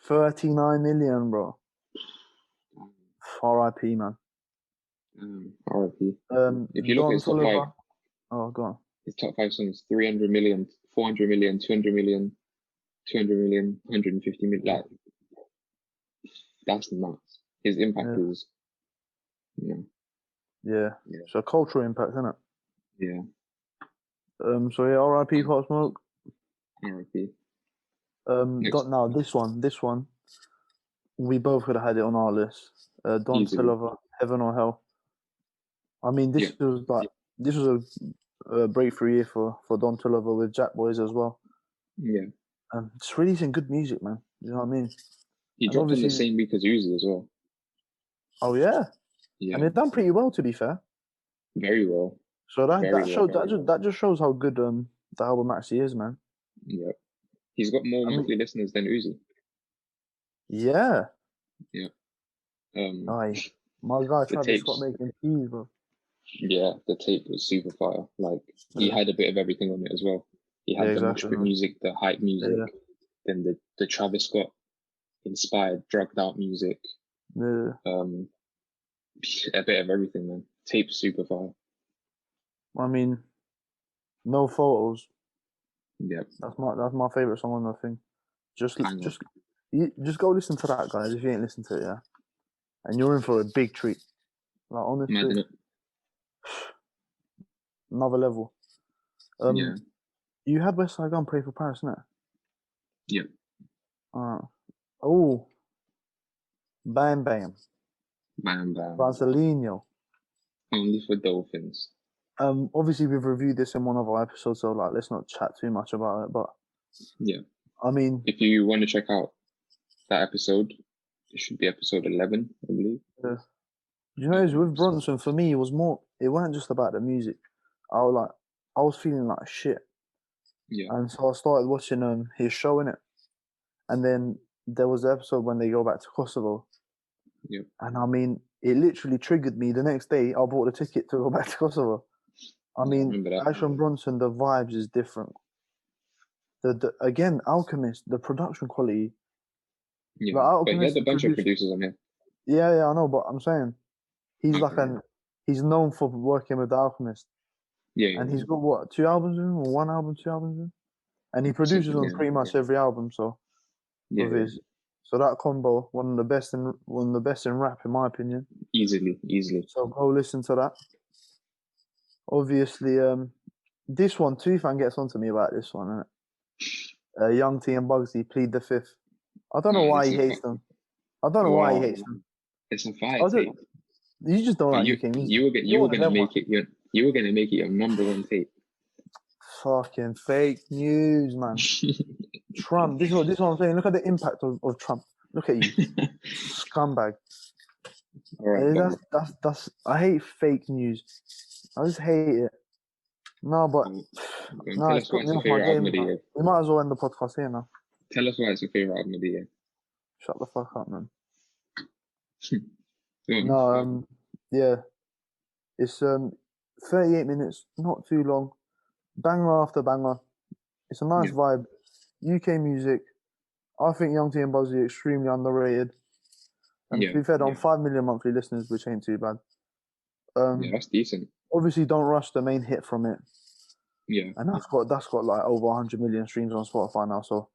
Speaker 1: 39 million, bro. R.I.P. man.
Speaker 2: R.I.P. If you look at his top 5,
Speaker 1: go on.
Speaker 2: His top 5 songs: 300 million, 400 million, 200 million, 200 million, 150 million. Like, that's nuts. His impact is,
Speaker 1: It's a cultural impact, isn't it?
Speaker 2: Yeah.
Speaker 1: So yeah, R.I.P. Pop Smoke.
Speaker 2: R.I.P.
Speaker 1: Now this one, we both could have had it on our list. Don Toliver, Heaven or Hell. I mean, this was a breakthrough year for Don Toliver with Jack Boys as well.
Speaker 2: Yeah.
Speaker 1: Just releasing good music, man. You know what I mean?
Speaker 2: He dropped on the same week as Uzi as well.
Speaker 1: Oh yeah.
Speaker 2: Yeah.
Speaker 1: And they've done pretty well, to be fair.
Speaker 2: Very well.
Speaker 1: So that just shows how good the album actually is, man.
Speaker 2: Yeah. He's got more monthly listeners than Uzi.
Speaker 1: Yeah.
Speaker 2: Yeah.
Speaker 1: My guy Travis Scott making peas, bro.
Speaker 2: Yeah, the tape was super fire. Like, he had a bit of everything on it as well. He had the mosh pit music, the hype music, then the Travis Scott inspired drugged out music.
Speaker 1: Yeah.
Speaker 2: A bit of everything, man. Tape's super fire.
Speaker 1: I mean, No Photos.
Speaker 2: Yeah.
Speaker 1: That's my favorite song on the thing. Just go listen to that, guys, if you ain't listened to it, yeah. And you're in for a big treat. Like, honestly, another level. You had Westside Gunn Pray for Paris, innit?
Speaker 2: Yeah.
Speaker 1: Bam Bam. Bronson.
Speaker 2: Only for Dolphins.
Speaker 1: Obviously we've reviewed this in one of our episodes, so like, let's not chat too much about it, but I mean,
Speaker 2: if you want to check out that episode, it should be episode 11, I believe.
Speaker 1: Yeah. You know, with Bronson, for me, it wasn't just about the music. I was feeling like shit.
Speaker 2: Yeah.
Speaker 1: And so I started watching his show, innit? And then there was the episode when they go back to Kosovo.
Speaker 2: Yeah.
Speaker 1: And I mean, it literally triggered me. The next day, I bought a ticket to go back to Kosovo. I mean, Ashton Bronson, the vibes is different. Again, Alchemist, the production quality.
Speaker 2: Yeah, but he had a bunch of producers on here.
Speaker 1: Yeah, I know, but I'm saying he's he's known for working with the Alchemist.
Speaker 2: Yeah,
Speaker 1: and he's got what, 2 albums in, or 1 album, 2 albums in, and he produces on pretty much every album. So so that combo, one of the best in rap, in my opinion.
Speaker 2: Easily.
Speaker 1: So go listen to that. Obviously, this one, Tufan gets onto me about this one, innit? Young T and Bugsey, Plead the Fifth. I don't know why he hates them. I don't know why he hates them.
Speaker 2: It's a fire tape.
Speaker 1: You just don't like UK music.
Speaker 2: You were gonna make it your number 1 tape.
Speaker 1: Fucking fake news, man. Trump. This is what I'm saying. Look at the impact of Trump. Look at you, scumbag. Right, that's. I hate fake news. I just hate it. No, but
Speaker 2: tell us why it's your favorite album of the year.
Speaker 1: We might as well end the podcast here now.
Speaker 2: Tell us why it's your favorite album of the year.
Speaker 1: Shut the fuck up, man. No, yeah. It's 38 minutes, not too long. Banger after banger. It's a nice vibe. UK music. I think Young T and Bugsey are extremely underrated. And to be fair, on 5 million monthly listeners, which ain't too bad.
Speaker 2: That's decent.
Speaker 1: Obviously, Don't Rush, the main hit from it.
Speaker 2: Yeah.
Speaker 1: And that's got like over 100 million streams on Spotify now. So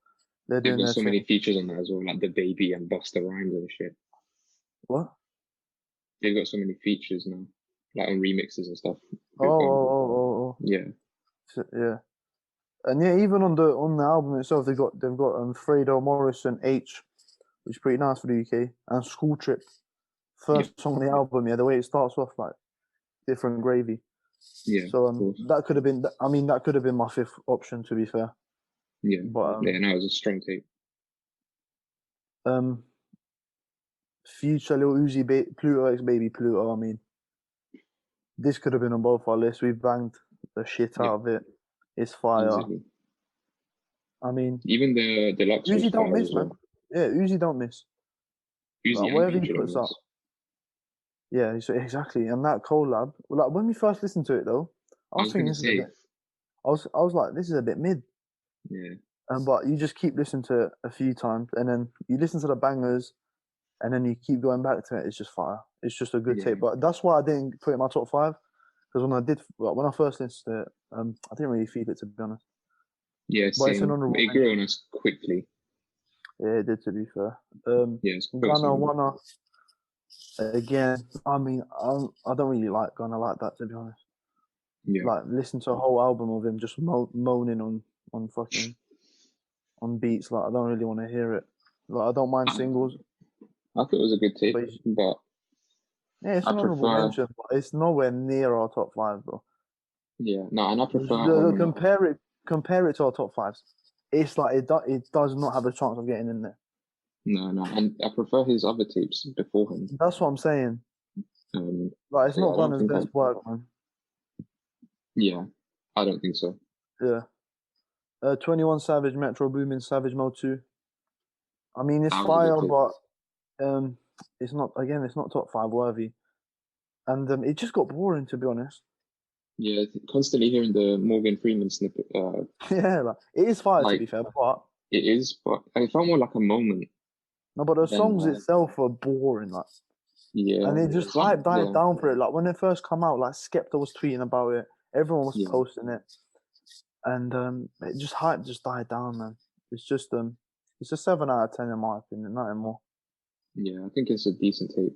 Speaker 1: they're doing
Speaker 2: there's so many features on that as well, like the Baby and Busta Rhymes and shit.
Speaker 1: What?
Speaker 2: They've got so many features now, like on remixes and stuff.
Speaker 1: Oh.
Speaker 2: Yeah.
Speaker 1: Yeah. And yeah, even on the album itself, they've got Fredo, Morrison, H, which is pretty nice for the UK, and School Trip. First song on the album, the way it starts off, like different gravy.
Speaker 2: Yeah.
Speaker 1: So that could have been. I mean, that could have been my 5th option, to be fair.
Speaker 2: Yeah.
Speaker 1: But
Speaker 2: no, it was a strong tape.
Speaker 1: Future Lil Uzi, Pluto X Baby Pluto. I mean, this could have been on both our lists. We've banged the shit out of it. It's fire.
Speaker 2: Easily.
Speaker 1: I mean,
Speaker 2: even the deluxe
Speaker 1: Uzi don't miss, man. Yeah, Uzi don't miss.
Speaker 2: Uzi
Speaker 1: like, whatever he puts out. Yeah, so exactly. And that collab, like when we first listened to it though, I was thinking I was like, this is a bit mid.
Speaker 2: Yeah.
Speaker 1: But you just keep listening to it a few times, and then you listen to the bangers, and then you keep going back to it. It's just fire. It's just a good tape. But that's why I didn't put it in my top 5, because when I first listened to it, I didn't really feel it, to be honest.
Speaker 2: Yeah,
Speaker 1: but it's an honourable.
Speaker 2: It grew on us quickly.
Speaker 1: Yeah, it did, to be fair.
Speaker 2: Yes,
Speaker 1: Gunn, again, I mean, I don't really like Gunn like that, to be honest.
Speaker 2: Yeah.
Speaker 1: Like, listen to a whole album of him just moaning on fucking on beats. Like, I don't really want to hear it. Like, I don't mind singles.
Speaker 2: I thought it was a good tape, but
Speaker 1: yeah, it's an honourable mention, but it's nowhere near our top 5, bro.
Speaker 2: Yeah, no, and I prefer
Speaker 1: compare it to our top 5s. It's like it does not have a chance of getting in there.
Speaker 2: No, and I prefer his other tapes beforehand.
Speaker 1: That's what I'm saying. Like, it's not Gunner's best work, man.
Speaker 2: Yeah, I don't think so.
Speaker 1: Yeah. 21 Savage, Metro Boomin, Savage Mode 2. I mean, it's fire, but it's not top 5 worthy. And it just got boring, to be honest.
Speaker 2: Yeah, constantly hearing the Morgan Freeman snippet.
Speaker 1: Yeah, like, it is fire, to be fair, but...
Speaker 2: It is, but it felt more like a moment.
Speaker 1: No, but the songs itself were boring, like...
Speaker 2: Yeah.
Speaker 1: And it just died down for it. Like, when it first come out, like, Skepta was tweeting about it. Everyone was posting it. And it just died down, man. It's just it's a 7 out of 10 in my opinion, nothing more.
Speaker 2: Yeah, I think it's a decent tape.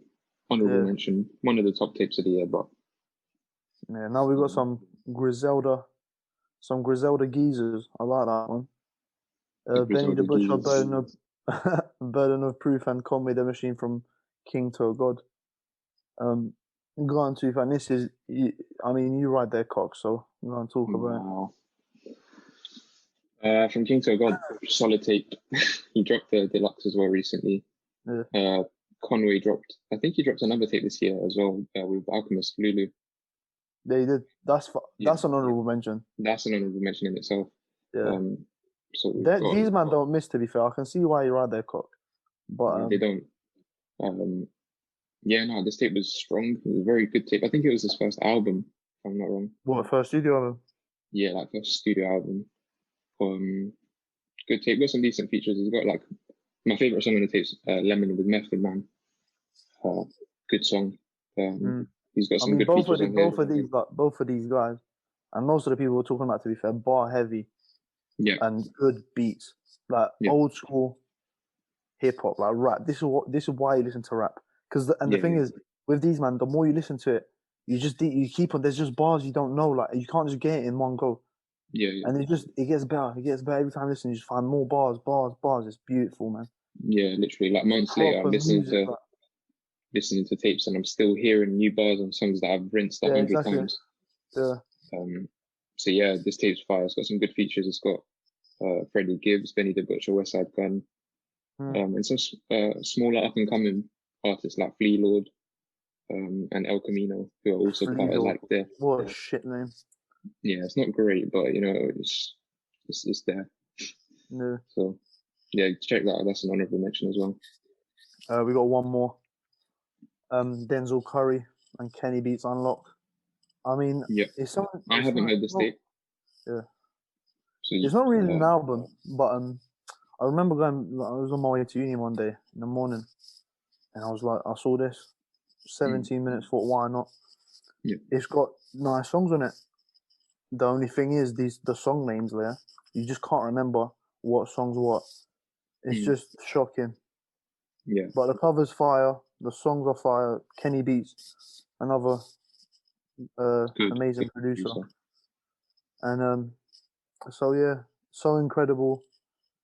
Speaker 2: Honourable mention, one of the top tapes of the year, but
Speaker 1: yeah, now we've got some Griselda geezers. I like that one. Benny the Butcher, Burden of Proof, and Conway the Machine from King to a God. Go on, Tufan. This is, I mean, you ride their cock, so I'm going to talk about it.
Speaker 2: From King to a God, solid tape. He dropped the deluxe as well recently.
Speaker 1: Yeah.
Speaker 2: Conway dropped. I think he dropped another tape this year as well with Alchemist Lulu.
Speaker 1: They did. That's an honourable mention.
Speaker 2: That's an honourable mention in itself.
Speaker 1: Yeah.
Speaker 2: So
Speaker 1: these man don't miss. To be fair, I can see why you're out there, Cock. But
Speaker 2: they don't. This tape was strong. It was a very good tape. I think it was his first album, if I'm not wrong.
Speaker 1: What, first studio album?
Speaker 2: Yeah, like first studio album. Good tape. Got some decent features. He's got like my favorite song on the tape's Lemon with Method Man. Good song. He's got some good features on
Speaker 1: both of these guys, and most of the people we're talking about, to be fair, bar heavy.
Speaker 2: Yeah.
Speaker 1: And good beats, like old school hip hop, like rap. This is why you listen to rap. The thing is, with these, man, the more you listen to it, you keep on. There's just bars you don't know, like you can't just get it in one go.
Speaker 2: Yeah.
Speaker 1: And it gets better. It gets better every time you listen. You just find more bars. It's beautiful, man.
Speaker 2: Yeah, literally. Like months later, I'm listening to tapes, and I'm still hearing new bars on songs that I've rinsed 100 times.
Speaker 1: Yeah.
Speaker 2: So yeah, this tape's fire. It's got some good features. It's got Freddie, Gibbs, Benny the Butcher, Westside Gunn, and some smaller up and coming artists like Flea Lord and El Camino, who are also part of like there.
Speaker 1: What a shit name.
Speaker 2: Yeah, it's not great, but you know, it's there.
Speaker 1: Yeah.
Speaker 2: So yeah, check that out. That's an honourable mention as well.
Speaker 1: We got one more. Denzel Curry and Kenny Beats Unlocked. I mean,
Speaker 2: I haven't heard this tape.
Speaker 1: Yeah.
Speaker 2: So
Speaker 1: it's not really an album, but I remember I was on my way to uni one day in the morning, and I was like, I saw this, 17 minutes, thought, why not?
Speaker 2: Yeah.
Speaker 1: It's got nice songs on it. The only thing is the song names there, you just can't remember what song's what. It's just shocking.
Speaker 2: Yeah.
Speaker 1: But the cover's fire, the songs are fire. Kenny Beats, another amazing producer. And so yeah, so incredible.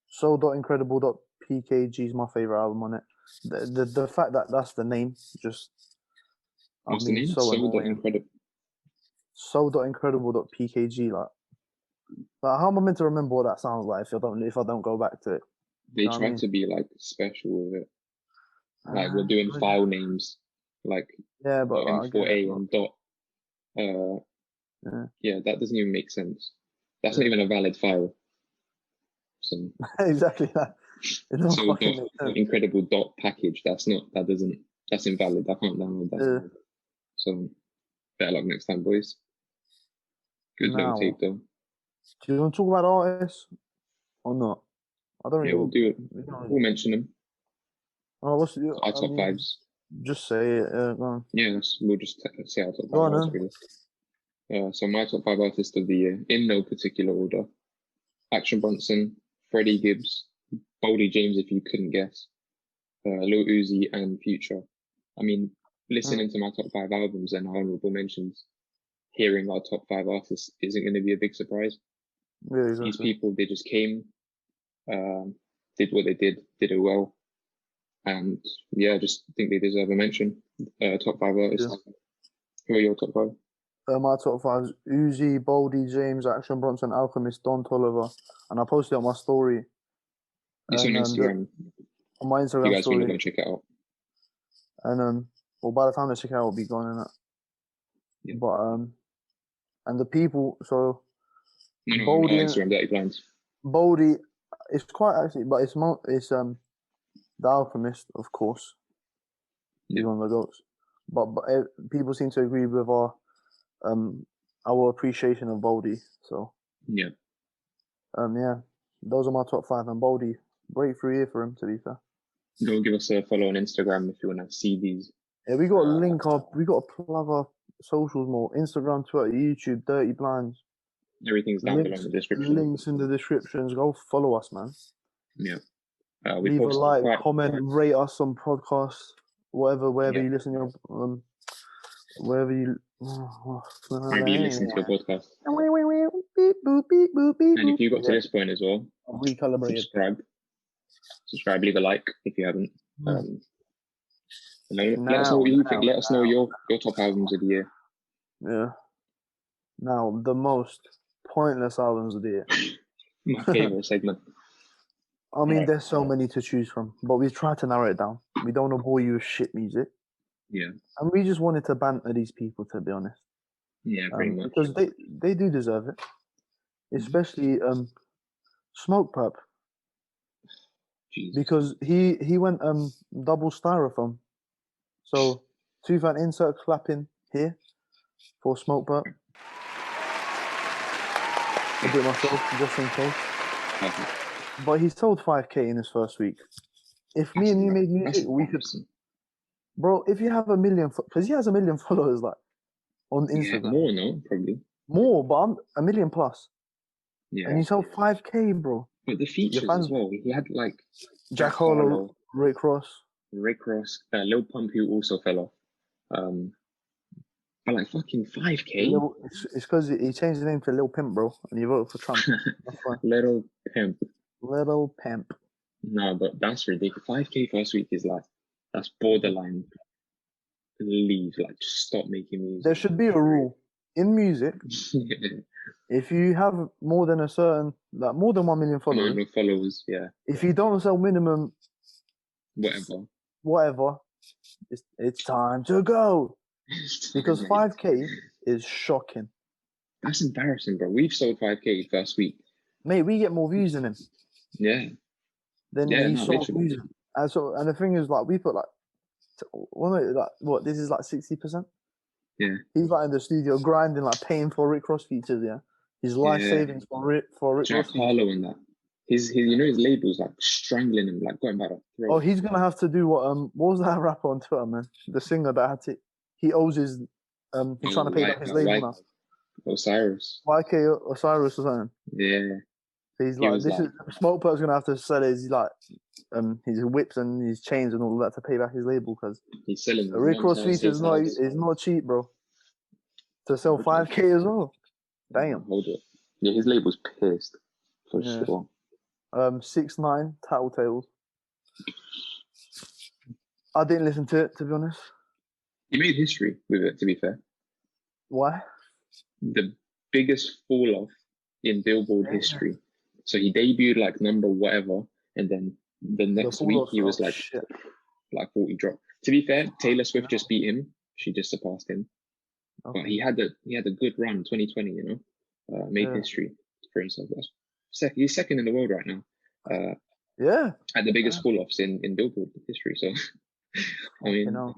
Speaker 1: So.incredible.pkg is my favorite album on it. The fact that that's the name, just
Speaker 2: what's the name? So.incredible.
Speaker 1: So.incredible.pkg, like how am I meant to remember what that sounds like if I don't go back to it?
Speaker 2: They try to be like special with it. Like we're doing file names, like
Speaker 1: but
Speaker 2: M4A and dot. That doesn't even make sense. That's not even a valid file. So
Speaker 1: exactly that.
Speaker 2: So incredible dot package. That's invalid. I can't download that.
Speaker 1: Yeah.
Speaker 2: So better luck next time, boys. Good little tape though.
Speaker 1: Do you want to talk about artists or not? I don't really.
Speaker 2: Yeah, we'll do it. We'll mention them.
Speaker 1: Oh, what's
Speaker 2: our top fives?
Speaker 1: Just say it.
Speaker 2: We'll just say our top 5 artists. Really. So my top 5 artists of the year, in no particular order: Action Bronson, Freddie, Gibbs, Boldy James, if you couldn't guess, Lil Uzi, and Future. I mean, listening to my top 5 albums and honourable mentions, hearing our top 5 artists isn't going to be a big surprise.
Speaker 1: Yeah, exactly.
Speaker 2: These people, they just came, did what they did it well. And yeah, I just think they deserve a mention. Top 5 artists. Yeah. Who are your top 5?
Speaker 1: My top 5 is Uzi, Boldy, James, Action Bronson, Alchemist, Don Toliver. And I posted it on my story.
Speaker 2: It's on Instagram.
Speaker 1: On my Instagram
Speaker 2: you guys
Speaker 1: story.
Speaker 2: Want to go check it out.
Speaker 1: And by the time they check it out, it'll be gone in it.
Speaker 2: Yeah.
Speaker 1: But and the people, so
Speaker 2: Boldy, Instagram Dirty Plans.
Speaker 1: Boldy, it's quite actually, but it's the Alchemist, of course. He's one of the goats. But people seem to agree with our appreciation of Boldy. So
Speaker 2: yeah.
Speaker 1: Those are my top 5, and Boldy, breakthrough year for him, to be fair.
Speaker 2: Go give us a follow on Instagram if you want to see these.
Speaker 1: Yeah, we got to link up. We got to plug our socials more: Instagram, Twitter, YouTube, Dirty Plans.
Speaker 2: Everything's down below in the description.
Speaker 1: Links in the descriptions. Go follow us, man.
Speaker 2: Yeah.
Speaker 1: Leave a like, comment, rate us on podcasts, wherever you listen to your wherever you.
Speaker 2: Maybe you listen to your podcast. And if you got to this point as well,
Speaker 1: recalibrated.
Speaker 2: Subscribe, leave a like if you haven't. Let us know what you think. Let us know your top albums of the year.
Speaker 1: Yeah. Now, the most pointless albums of the year.
Speaker 2: My favorite segment.
Speaker 1: I mean, there's so many to choose from, but we tried to narrow it down. We don't want to bore you with shit music.
Speaker 2: Yeah.
Speaker 1: And we just wanted to banter these people, to be honest.
Speaker 2: Yeah, pretty much.
Speaker 1: Because they do deserve it. Especially Smoke Pup.
Speaker 2: Jesus.
Speaker 1: Because he went double styrofoam. So Tufan insert clapping here for Smoke Pup. I do it myself just in case.
Speaker 2: Okay.
Speaker 1: But he sold 5k in his first week. If me and you made music, we could. Bro, if you have 1 million, because he has 1 million followers, like on Instagram.
Speaker 2: Yeah, more, no, probably.
Speaker 1: More, but I'm 1 million plus.
Speaker 2: Yeah.
Speaker 1: And you sold 5k, bro.
Speaker 2: But the features as well. He had like
Speaker 1: Jack Harlow, Rick Ross,
Speaker 2: Lil Pump, who also fell off. But like fucking 5k.
Speaker 1: It's because he changed the name to Lil Pimp, bro, and he voted for Trump. That's why.
Speaker 2: Little Pimp.
Speaker 1: Little Pimp.
Speaker 2: No, but that's ridiculous. 5k first week is like, that's borderline. Leave, like, just stop making music.
Speaker 1: There should be a rule in music. If you have more than a certain, like more than 1 million followers,
Speaker 2: yeah.
Speaker 1: If you don't sell minimum, whatever, it's time to go. Because 5k is shocking.
Speaker 2: That's embarrassing, bro. We've sold 5k first week.
Speaker 1: Mate, we get more views than him.
Speaker 2: Yeah.
Speaker 1: Then he sold music. And the thing is, like, we put like, what? This is like 60%.
Speaker 2: Yeah.
Speaker 1: He's like in the studio grinding, like paying for Rick Ross features. Yeah. His life savings for Rick Ross.
Speaker 2: Jack Harlow and that. His his label's like strangling him, like going by the throat.
Speaker 1: Oh, he's gonna have to do what was that rapper on Twitter, man? The singer that had to. He owes his. He's trying to pay back his label now.
Speaker 2: Osiris.
Speaker 1: YK Osiris or something.
Speaker 2: Yeah.
Speaker 1: He's like, this is Smoke Pup's gonna have to sell his his whips and his chains and all that to pay back his label because
Speaker 2: he's selling.
Speaker 1: Rick Ross features is not cheap, bro. To sell 5k as well. Damn.
Speaker 2: Hold it. Yeah, his label's pissed for sure.
Speaker 1: 6ix9ine Tattletales. I didn't listen to it, to be honest.
Speaker 2: He made history with it, to be fair.
Speaker 1: Why?
Speaker 2: The biggest fall off in Billboard history. So he debuted like number whatever, and then the next week he was like 40 drop. To be fair, Taylor Swift just beat him. She just surpassed him. Okay. But he had a good run, 2020. You know, made history for himself. He's second in the world right now. At the biggest fall offs in Billboard history. So I mean,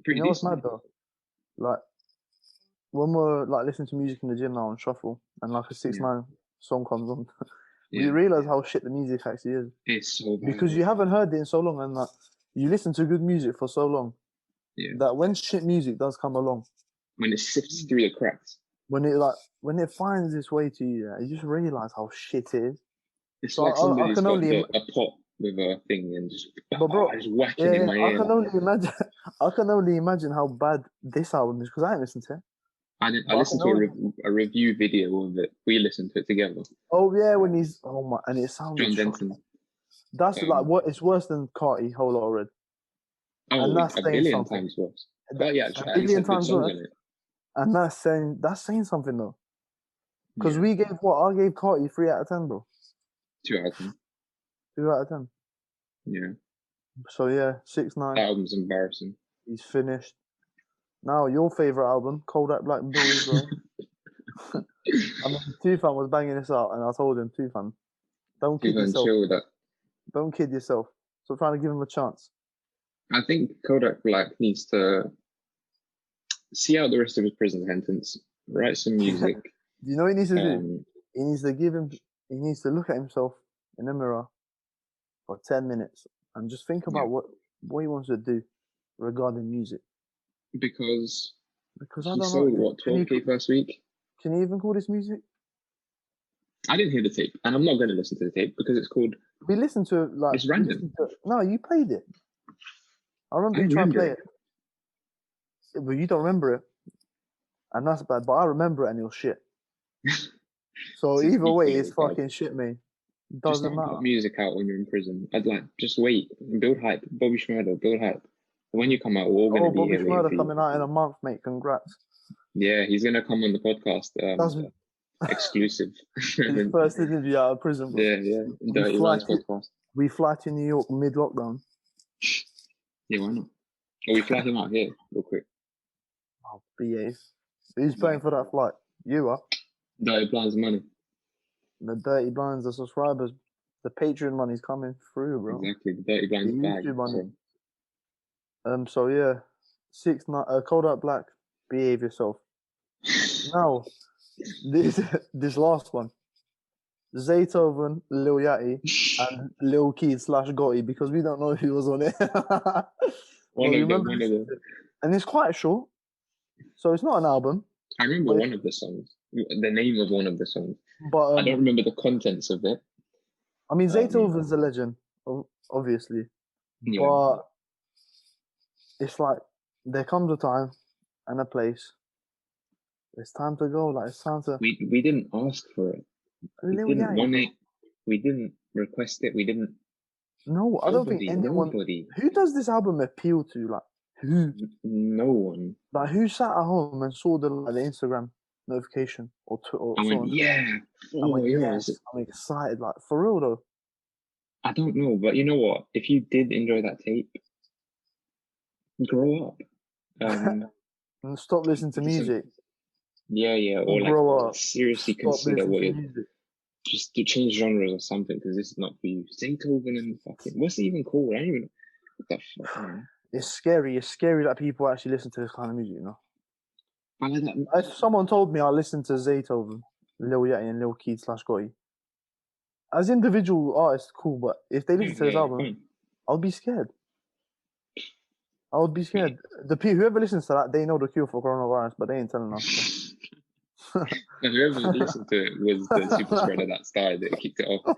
Speaker 2: pretty
Speaker 1: what's mad though? Like when we're like listening to music in the gym now on shuffle, and like a 6ix9ine song comes on. You realize how shit the music actually is.
Speaker 2: It's so bad.
Speaker 1: Because you haven't heard it in so long, and like you listen to good music for so long, that when shit music does come along,
Speaker 2: when it sifts through the cracks,
Speaker 1: when it finds its way to you, you just realize how shit it is.
Speaker 2: It's so like somebody's got a pot with a thing and just whacking in my ear.
Speaker 1: I can only imagine how bad this album is because I ain't listened to it.
Speaker 2: I listened to a review video of it. We listened to it together.
Speaker 1: Oh yeah, when he's and it sounds
Speaker 2: John Denton.
Speaker 1: That's like what it's worse than Carti, Whole Lot of Red.
Speaker 2: Oh, and that's a billion times worse. But yeah,
Speaker 1: a billion times worse. And that's saying something though. Because we gave I gave Carti 3 out of 10, bro.
Speaker 2: 2 out of 10.
Speaker 1: 2 out of 10.
Speaker 2: Yeah.
Speaker 1: So yeah, 6ix9ine.
Speaker 2: That album's embarrassing.
Speaker 1: He's finished. Now your favorite album, Kodak Black and Doors, bro. I mean, Tufan was banging this out, and I told him, Tufan, don't kid yourself.
Speaker 2: Chill with that.
Speaker 1: Don't kid yourself. So I'm trying to give him a chance.
Speaker 2: I think Kodak Black needs to see out the rest of his prison sentence, write some music.
Speaker 1: Do you know what he needs to do? He needs to look at himself in the mirror for 10 minutes and just think about what he wants to do regarding music.
Speaker 2: Because
Speaker 1: I don't
Speaker 2: know. He sold, what, 12k first week?
Speaker 1: Can you even call this music?
Speaker 2: I didn't hear the tape, and I'm not going to listen to the tape because it's called...
Speaker 1: We listened to it, like...
Speaker 2: It's random.
Speaker 1: No, you played it. I remember you trying to play it. But you don't remember it. And that's bad, but I remember it and it was shit. So either way, it's fucking shit, man. Doesn't matter.
Speaker 2: Put music out when you're in prison. I'd like, just wait. Build hype. Bobby Schmurder, build hype. When you come out, we're all going to be here.
Speaker 1: Bobby Schmurder coming out in a month, mate. Congrats.
Speaker 2: Yeah, he's going to come on the podcast exclusive.
Speaker 1: His first interview out of prison. Bro.
Speaker 2: Yeah. Dirty Lines podcast.
Speaker 1: We fly to New York mid-lockdown.
Speaker 2: Yeah, why not? Or we fly him out here real quick.
Speaker 1: Oh, BA. Who's paying for that flight? You are.
Speaker 2: Dirty Blinds money.
Speaker 1: The Dirty Blinds, the subscribers, the Patreon money's coming through, bro.
Speaker 2: Exactly, the Dirty Blinds bag.
Speaker 1: So yeah, 6 Kodak Black, behave yourself. Now, this last one, Zaytoven, Lil Yachty, and Lil Keith / Gotti, because we don't know who was on it.
Speaker 2: One of them.
Speaker 1: And it's quite short, so it's not an album.
Speaker 2: I remember one of the songs, the name of one of the songs,
Speaker 1: but
Speaker 2: I don't remember the contents of it.
Speaker 1: I mean, Zaytoven's a legend, obviously,
Speaker 2: yeah.
Speaker 1: but it's like there comes a time and a place. It's time to go. Like it's time to.
Speaker 2: We didn't ask for it. We didn't want it. We didn't request it. We didn't.
Speaker 1: No, I don't think anyone. Who does this album appeal to? Like who?
Speaker 2: No one.
Speaker 1: Like who sat at home and saw the Instagram notification or
Speaker 2: I went, yeah.
Speaker 1: Yes, I'm excited. Like for real though.
Speaker 2: I don't know, but you know what? If you did enjoy that tape, grow up.
Speaker 1: And stop listening to music.
Speaker 2: Yeah. Or
Speaker 1: grow
Speaker 2: up. Seriously consider what you're. Just to change genres or something, because this is not for you. Zaytoven and fucking. What's it even called? I don't even know. What the fuck, man?
Speaker 1: It's scary. It's scary that people actually listen to this kind of music, you know?
Speaker 2: I like that.
Speaker 1: If someone told me I listened to Zaytoven, Lil Yachty, and Lil Keith / Gotti, as individual artists, cool, but if they listen to this album, I'll be scared. I would be scared. Whoever listens to that, they know the cure for coronavirus, but they ain't telling us.
Speaker 2: Whoever listened to it was the super spreader that started it, kicked it off.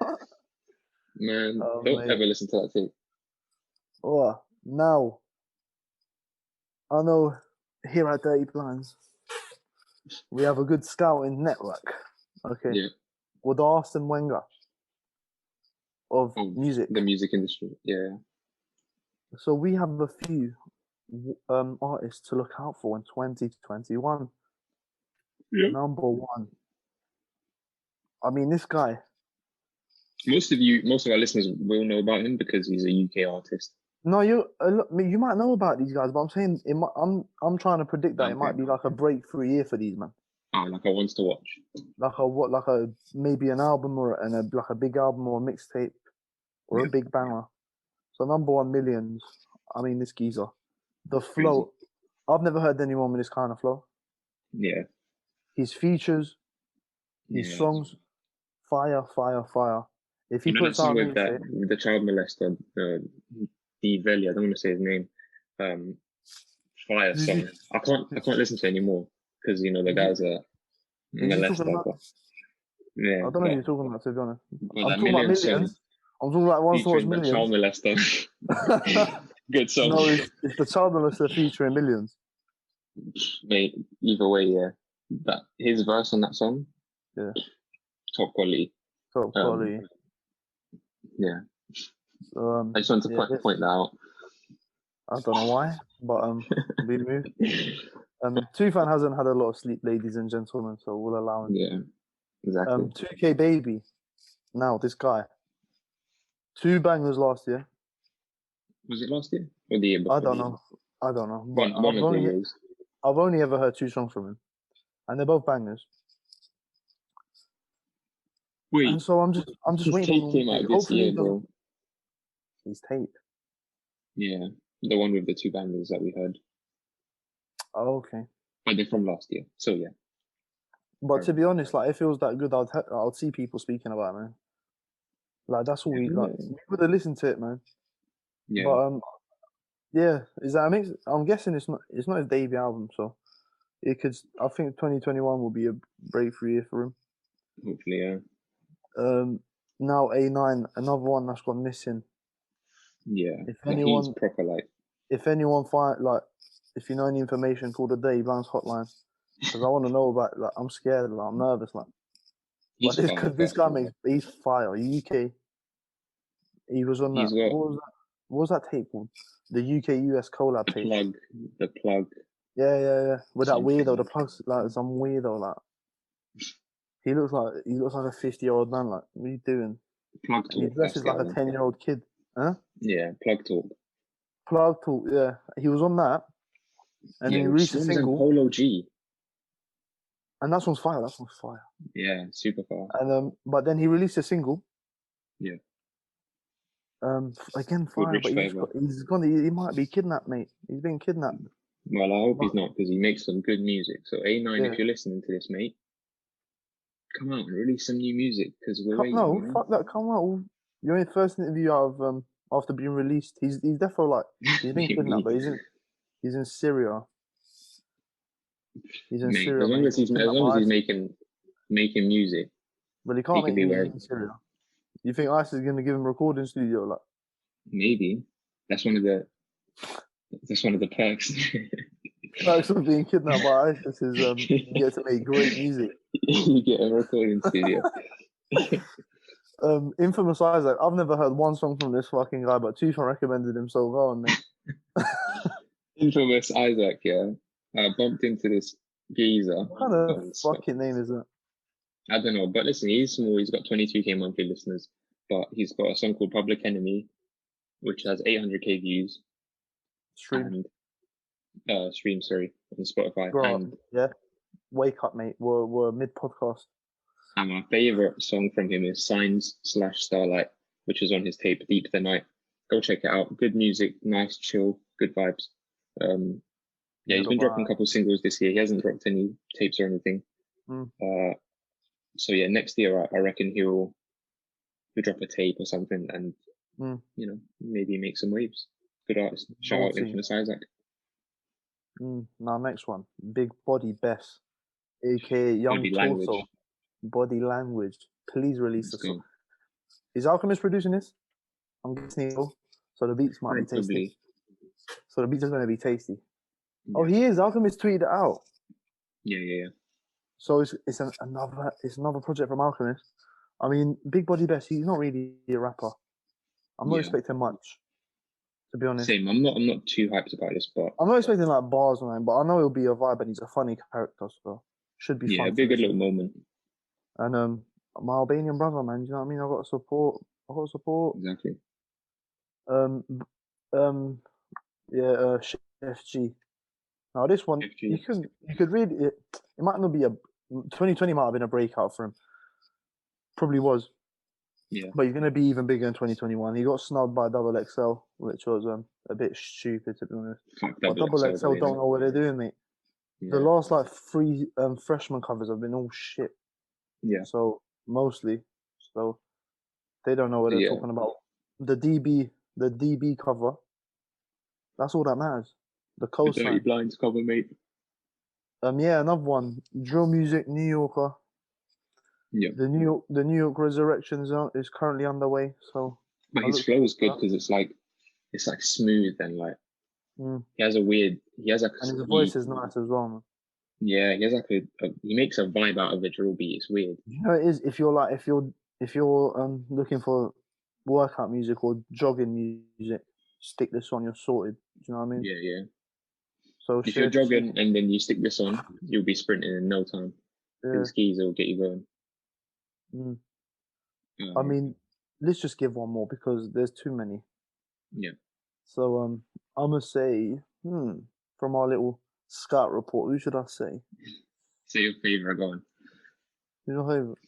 Speaker 2: Man, don't ever listen to that tape.
Speaker 1: Oh, now, I know here at Dirty Blinds, we have a good scouting network. Okay.
Speaker 2: Yeah.
Speaker 1: With the Arsene Wenger of music.
Speaker 2: The music industry, yeah.
Speaker 1: So we have a few artists to look out for in 2021. Yeah. Number 1. I mean, this guy.
Speaker 2: Most of our listeners will know about him because he's a UK artist.
Speaker 1: No, you might know about these guys, but I'm saying I'm trying to predict that it might be like a breakthrough year for these man.
Speaker 2: Oh, like a ones to watch.
Speaker 1: Like a maybe an album or like a big album or a mixtape or a big banger. So number 1, Millions. I mean, this geezer, the flow. Crazy. I've never heard anyone with this kind of flow.
Speaker 2: Yeah.
Speaker 1: His features, his songs, fire. If he puts out
Speaker 2: with the child molester, Veli, I don't want to say his name. Fire song. I can't listen to it anymore because the guy's a molester. Yeah.
Speaker 1: I don't know what you're talking about, to be honest. I'm talking about Millions. I'm talking about one sort of Millions.
Speaker 2: Child molester. Good song.
Speaker 1: No, it's the child molester featuring Millions.
Speaker 2: Mate, either way, yeah. That his verse on that song, top quality.
Speaker 1: Top quality.
Speaker 2: Yeah. I just want to point that out.
Speaker 1: I don't know why, but we move. Tufan hasn't had a lot of sleep, ladies and gentlemen, so we'll allow him.
Speaker 2: Yeah, exactly.
Speaker 1: 2K Baby. Now this guy. 2 bangers last year.
Speaker 2: Was it last year or the year before?
Speaker 1: I don't know. But
Speaker 2: one of the years.
Speaker 1: I've only ever heard 2 songs from him, and they're both bangers.
Speaker 2: Wait,
Speaker 1: and so I'm just waiting.
Speaker 2: His tape came out this year, bro.
Speaker 1: His tape.
Speaker 2: Yeah, the one with the 2 bangers that we heard.
Speaker 1: Oh, okay.
Speaker 2: But they're from last year, so yeah.
Speaker 1: But to be honest, like, if it was that good, I'd see people speaking about it, man. Like, that's all we would have listened to it, man.
Speaker 2: Yeah.
Speaker 1: But is that a mix? I'm guessing it's not his debut album, so it could. I think 2021 will be a breakthrough year for him.
Speaker 2: Hopefully, yeah.
Speaker 1: Now A9, another one that's gone missing.
Speaker 2: Yeah.
Speaker 1: If anyone
Speaker 2: he's proper
Speaker 1: if anyone if you know any information, call the Dirty Blinds hotline, because I want to know about. Like, I'm scared. Like, I'm nervous. Like, this guy he's fire. UK. He was on that. What was that tape called? The UK-US collab tape.
Speaker 2: The plug.
Speaker 1: Yeah. With that weirdo, the plugs, like some weirdo, like. He looks like a 50-year-old man. Like, what are you doing?
Speaker 2: Plug
Speaker 1: And he
Speaker 2: talk.
Speaker 1: dresses like a 10-year-old kid. Huh?
Speaker 2: Yeah, plug talk.
Speaker 1: Plug talk. Yeah, he was on that, and then he released a single.
Speaker 2: Polo G.
Speaker 1: And that song's fire. That song's fire.
Speaker 2: Yeah, super fire.
Speaker 1: And but then he released a single.
Speaker 2: Yeah.
Speaker 1: Again fire, but he's gone. He might be kidnapped, mate. He's been kidnapped.
Speaker 2: Well, I hope he's not, because he makes some good music. So A9, if you're listening to this, mate, come out and release some new music, because we're waiting.
Speaker 1: No, fuck that. Come out. You're in first interview out of after being released. He's definitely like he's been kidnapped, but he's in Syria. He's in Syria.
Speaker 2: As long as he's making music.
Speaker 1: But he can't make music in Syria. You think ICE is gonna give him a recording studio? Like
Speaker 2: maybe that's one of the perks.
Speaker 1: Perks of being kidnapped by ISIS is you get to make great music.
Speaker 2: You get a recording studio.
Speaker 1: Infamous Isaac. I've never heard one song from this fucking guy, but Tufan recommended him, so go on, mate.
Speaker 2: Infamous Isaac, yeah. I bumped into this geezer.
Speaker 1: What kind of fucking name is that?
Speaker 2: I don't know, but listen, he's small. He's got 22k monthly listeners, but he's got a song called Public Enemy, which has 800k views. Streams, sorry, on Spotify.
Speaker 1: Bro, yeah. Wake up, mate. We're mid podcast.
Speaker 2: And my favorite song from him is Signs/Starlight, which is on his tape Deep the Night. Go check it out. Good music, nice, chill, good vibes. Yeah, he's been dropping a couple singles this year. He hasn't dropped any tapes or anything. So yeah, next year I reckon he'll drop a tape or something, and you know, maybe make some waves. Good artist. Shout out Infamous Isaac.
Speaker 1: Now next one, Big Body Bess, aka Young Torso. Body Language. Please release the song. Is Alchemist producing this? I'm guessing so. So the beats might be tasty. So the beats are going to be tasty. Yeah. Oh, he is. Alchemist tweeted it out.
Speaker 2: Yeah.
Speaker 1: So it's another project from Alchemist. I mean, Big Body Bess, he's not really a rapper. I'm not expecting much, to be honest.
Speaker 2: Same. I'm not too hyped about this, but
Speaker 1: I'm not expecting like bars on him, but I know it'll be a vibe, and he's a funny character, so should be fun.
Speaker 2: Yeah, be a good little moment.
Speaker 1: And my Albanian brother, man, you know what I mean? I got support.
Speaker 2: Exactly.
Speaker 1: Yeah, Chef G. Now this one, you could read it. It might not be 2020 might have been a breakout for him. Probably was.
Speaker 2: Yeah.
Speaker 1: But he's gonna be even bigger in 2021. He got snubbed by Double XL, which was a bit stupid, to be honest. But Double XL don't know what they're doing, mate. Yeah. The last like 3 freshman covers have been all shit.
Speaker 2: Yeah.
Speaker 1: So mostly, they don't know what they're talking about. The DB cover. That's all that matters. The cosign.
Speaker 2: The Dirty Blinds cover, mate.
Speaker 1: Yeah, another one. Drill Music, New Yorker.
Speaker 2: Yeah.
Speaker 1: The New York Resurrection is currently underway. So.
Speaker 2: But his flow is good because it's like smooth and like. He has and
Speaker 1: his voice is nice as well, man.
Speaker 2: Yeah, he has he makes a vibe out of a drill beat. It's weird.
Speaker 1: You know, it is if you're looking for workout music or jogging music, stick this on, you're sorted. Do you know what I mean?
Speaker 2: Yeah.
Speaker 1: So
Speaker 2: if you're jogging and then you stick this on, you'll be sprinting in no time. The skis will get you going.
Speaker 1: I mean, let's just give one more because there's too many.
Speaker 2: Yeah.
Speaker 1: So I'm gonna say from our little scout report, who should I say?
Speaker 2: Say your favorite. Go on.
Speaker 1: Who's your favorite?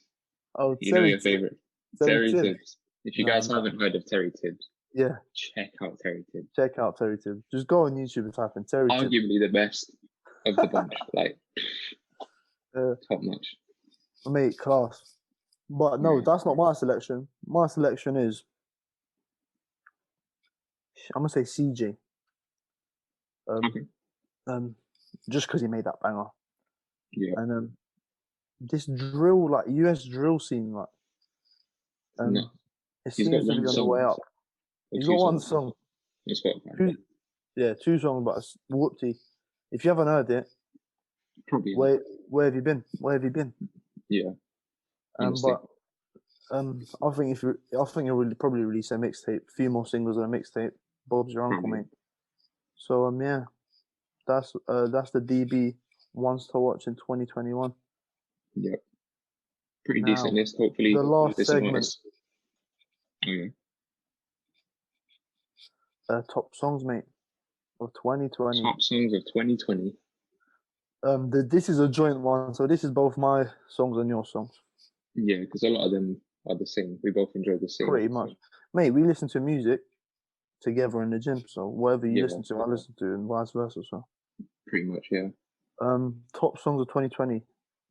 Speaker 1: Oh,
Speaker 2: you know your favorite. Terry Tibbs. If you guys haven't heard of Terry Tibbs, check out Terry Tibbs.
Speaker 1: Just go on YouTube and type in Terry Tibbs.
Speaker 2: Arguably the best of the bunch, like top notch.
Speaker 1: Mate, class. But no, that's not my selection. My selection is I'm gonna say CJ. Just because he made that banger.
Speaker 2: Yeah.
Speaker 1: And this drill, like US drill scene, like it seems to be on the way up. He's got one song.
Speaker 2: He's got
Speaker 1: 2 songs, but it's whoopty. If you haven't heard it,
Speaker 2: probably
Speaker 1: where have you been?
Speaker 2: Yeah.
Speaker 1: But I think he'll probably release a mixtape, a few more singles on a mixtape. Bob's your uncle, mate. So yeah, that's the DB ones to watch in 2021.
Speaker 2: Yep. Pretty
Speaker 1: Now,
Speaker 2: decent list. Hopefully,
Speaker 1: the last
Speaker 2: listen to
Speaker 1: segment,
Speaker 2: artists.
Speaker 1: top songs, mate, of 2020.
Speaker 2: Top songs of 2020.
Speaker 1: This is a joint one, so this is both my songs and your songs.
Speaker 2: Yeah, because a lot of them are the same. We both enjoy the same.
Speaker 1: Pretty much. Mate, we listen to music together in the gym, so whatever you listen to, I listen to, and vice versa. So
Speaker 2: pretty much, yeah.
Speaker 1: Top songs of 2020.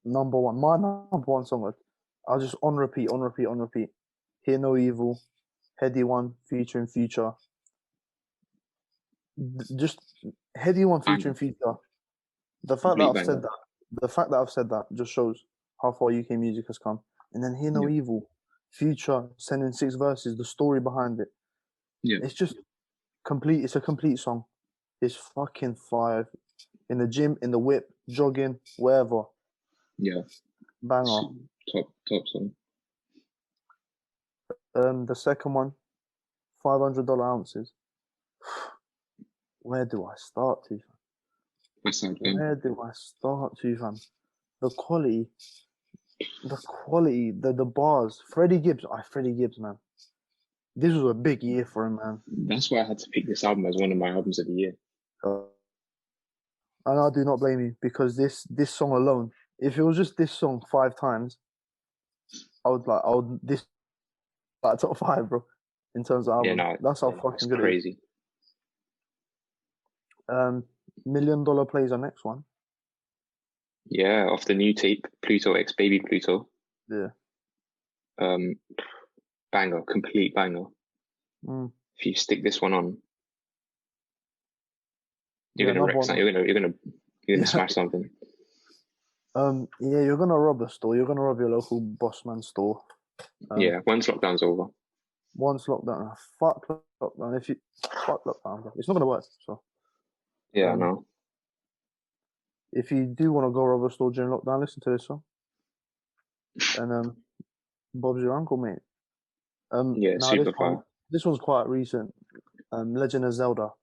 Speaker 1: Number one, my number one song. I'll just on repeat. Hear No Evil, Headie One featuring Future. Just Headie One featuring Future. The fact that I've said that just shows how far UK music has come. And then Hear No Evil, Future sending 6 verses, the story behind it.
Speaker 2: Yeah.
Speaker 1: It's just complete. It's a complete song. It's fucking fire. In the gym, in the whip, jogging, wherever.
Speaker 2: Yeah.
Speaker 1: Banger.
Speaker 2: Top song.
Speaker 1: The second one, $500 ounces. Where do I start, Tufan?
Speaker 2: Westside.
Speaker 1: Where do I start, Tufan? The quality, the bars. Freddie Gibbs, man. This was a big year for him, man.
Speaker 2: That's why I had to pick this album as one of my albums of the year.
Speaker 1: And I do not blame you, because this song alone, if it was just this song 5 times, this like top 5, bro, in terms of album.
Speaker 2: Yeah, no,
Speaker 1: that's how fucking good
Speaker 2: crazy.
Speaker 1: It is. $1 million plays our next one.
Speaker 2: Yeah, off the new tape, Pluto X Baby Pluto.
Speaker 1: Yeah.
Speaker 2: Banger, complete banger. If you stick this one on, you're gonna wreck something. You're gonna smash something.
Speaker 1: You're gonna rob a store. You're gonna rob your local Bossman store.
Speaker 2: Once lockdown's over.
Speaker 1: Once lockdown, fuck lockdown. Fuck lockdown, it's not gonna work. So.
Speaker 2: Yeah, I know.
Speaker 1: If you do want to go rob a store during lockdown, listen to this song. And Bob's your uncle, mate.
Speaker 2: Super fun.
Speaker 1: This one's quite recent. Legend of Zelda.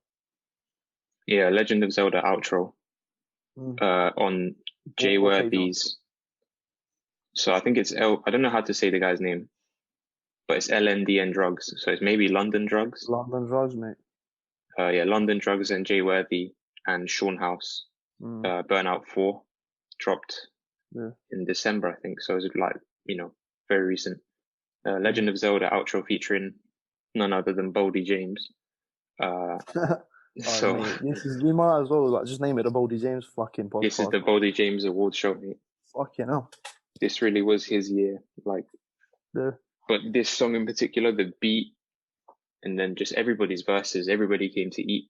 Speaker 2: Yeah, Legend of Zelda outro. On Jay Worthy's. So I think it's I don't know how to say the guy's name, but it's LNDN Drugs. So it's maybe London Drugs.
Speaker 1: London Drugs, mate.
Speaker 2: London Drugs and Jay Worthy and Sean House. Burnout 4 dropped in December, I think. So it was like, very recent. Legend of Zelda outro featuring none other than Boldy James. So
Speaker 1: we might as well just name it the Boldy James fucking podcast.
Speaker 2: This is the Boldy James Awards show, mate.
Speaker 1: Fucking hell.
Speaker 2: This really was his year, But this song in particular, the beat, and then just everybody's verses, everybody came to eat.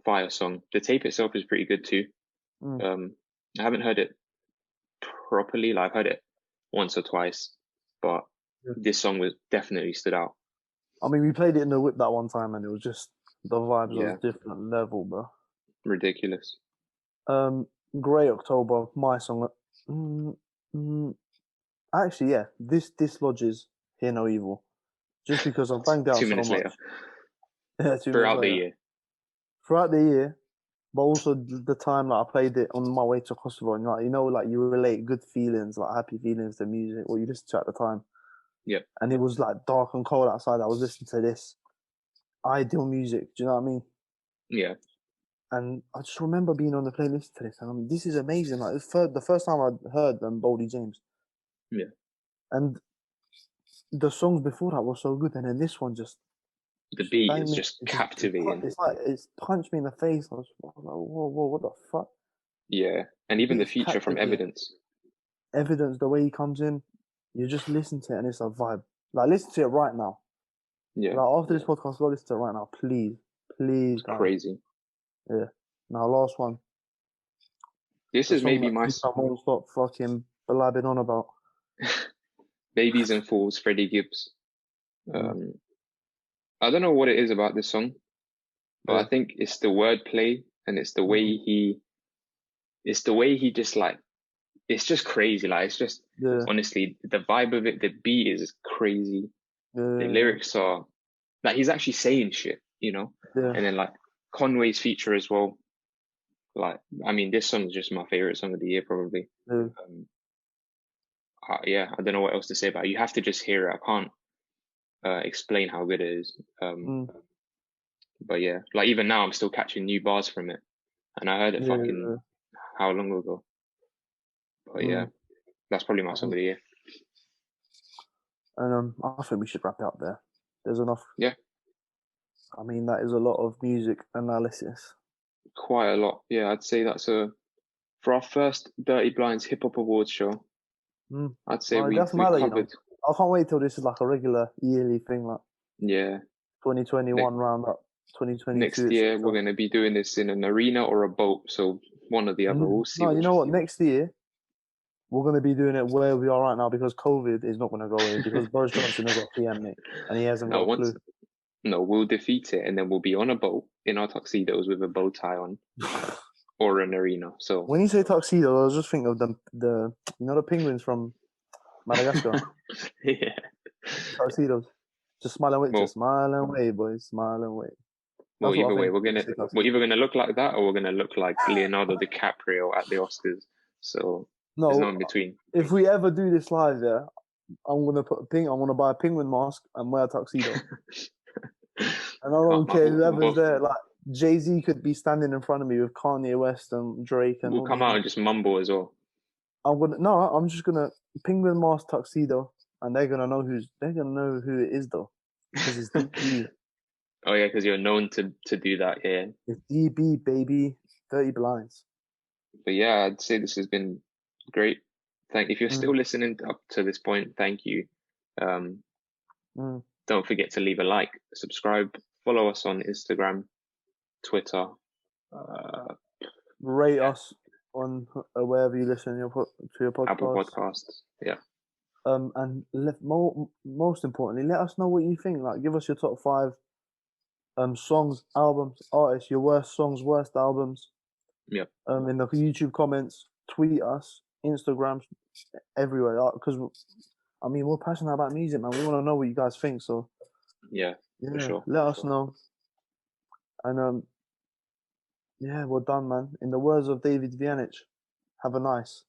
Speaker 2: Fire song. The tape itself is pretty good too. I haven't heard it properly. I've heard it once or twice, but this song was definitely stood out.
Speaker 1: I mean, we played it in the whip that one time, and it was just the vibes on a different level, bro.
Speaker 2: Ridiculous.
Speaker 1: Grey October, my song. Actually, yeah, this dislodges Hear No Evil, just because I've banged out
Speaker 2: 2
Speaker 1: so
Speaker 2: minutes
Speaker 1: much.
Speaker 2: later.
Speaker 1: Yeah,
Speaker 2: Throughout the year.
Speaker 1: Throughout the year, but also the time I played it on my way to Kosovo, and you relate good feelings, happy feelings to music, or you listen to at the time.
Speaker 2: Yeah.
Speaker 1: And it was dark and cold outside. I was listening to this ideal music. Do you know what I mean?
Speaker 2: Yeah.
Speaker 1: And I just remember being on the playlist to this, and this is amazing. The first time I heard Boldy James.
Speaker 2: Yeah.
Speaker 1: And the songs before that were so good, and then this one just.
Speaker 2: The beat is just captivating.
Speaker 1: It's punched me in the face. I was like, whoa, what the fuck?
Speaker 2: Yeah, and even the feature from Evidence.
Speaker 1: Evidence, the way he comes in, you just listen to it and it's a vibe. Listen to it right now.
Speaker 2: Yeah.
Speaker 1: After this podcast, go listen to it right now, please. Please.
Speaker 2: It's crazy.
Speaker 1: Yeah. Now, last one.
Speaker 2: This is maybe my...
Speaker 1: I won't stop fucking blabbing on about.
Speaker 2: Babies and Fools, Freddie Gibbs. I don't know what it is about this song, but I think it's the wordplay and it's the way he just it's just crazy. It's just, honestly, the vibe of it, the beat is crazy. The lyrics are, he's actually saying shit, And then, Conway's feature as well. This song is just my favorite song of the year, probably. yeah, I don't know what else to say about it. You have to just hear it. I can't explain how good it is. But yeah, like even now I'm still catching new bars from it, and I heard it fucking how long ago. But yeah, that's probably my song of the year.
Speaker 1: And I think we should wrap it up there. There's enough.
Speaker 2: Yeah.
Speaker 1: I mean, that is a lot of music analysis.
Speaker 2: Quite a lot. Yeah, I'd say that's for our first Dirty Blinds Hip Hop Awards show. I'd say we've covered.
Speaker 1: You know? I can't wait till this is like a regular yearly thing, like 2021 roundup, 2022.
Speaker 2: Next year we're going to be doing this in an arena or a boat, so one or the other. We'll see.
Speaker 1: No, you know what? Next year we're going to be doing it where we are right now because COVID is not going to go away because Boris Johnson has got PM, mate, and he hasn't got a clue.
Speaker 2: No, we'll defeat it, and then we'll be on a boat in our tuxedos with a bow tie on, or an arena. So
Speaker 1: when you say tuxedo, I was just thinking of the you know the penguins from Madagascar.
Speaker 2: Yeah.
Speaker 1: Tuxedos. Just smile and wait. Just smile and wait, boys. Smile and wait.
Speaker 2: Well, either way, we're either gonna look like that or we're gonna look like Leonardo DiCaprio at the Oscars. So there's no in between.
Speaker 1: If we ever do this live, yeah, I'm gonna buy a penguin mask and wear a tuxedo. And I don't care whoever's there. Like Jay-Z could be standing in front of me with Kanye West and Drake, and
Speaker 2: we'll come out and just mumble as well.
Speaker 1: I'm just gonna penguin mask tuxedo, and they're gonna know who it is though, because it's DB.
Speaker 2: Oh yeah, because you're known to do that. Yeah,
Speaker 1: it's DB, baby, 30 Blinds.
Speaker 2: But yeah, I'd say this has been great. If you're still listening up to this point, thank you. Don't forget to leave a like, subscribe, follow us on Instagram, Twitter.
Speaker 1: Rate us on wherever you listen to your podcast.
Speaker 2: Apple Podcasts, yeah.
Speaker 1: And most importantly, let us know what you think. Like, give us your top 5 songs, albums, artists, your worst songs, worst albums.
Speaker 2: Yep.
Speaker 1: In the YouTube comments, tweet us, Instagram, everywhere. Because I mean, we're passionate about music, man. We want to know what you guys think. So
Speaker 2: yeah, for sure.
Speaker 1: Let us know. And yeah, we're done, man. In the words of David Vianich, have a nice.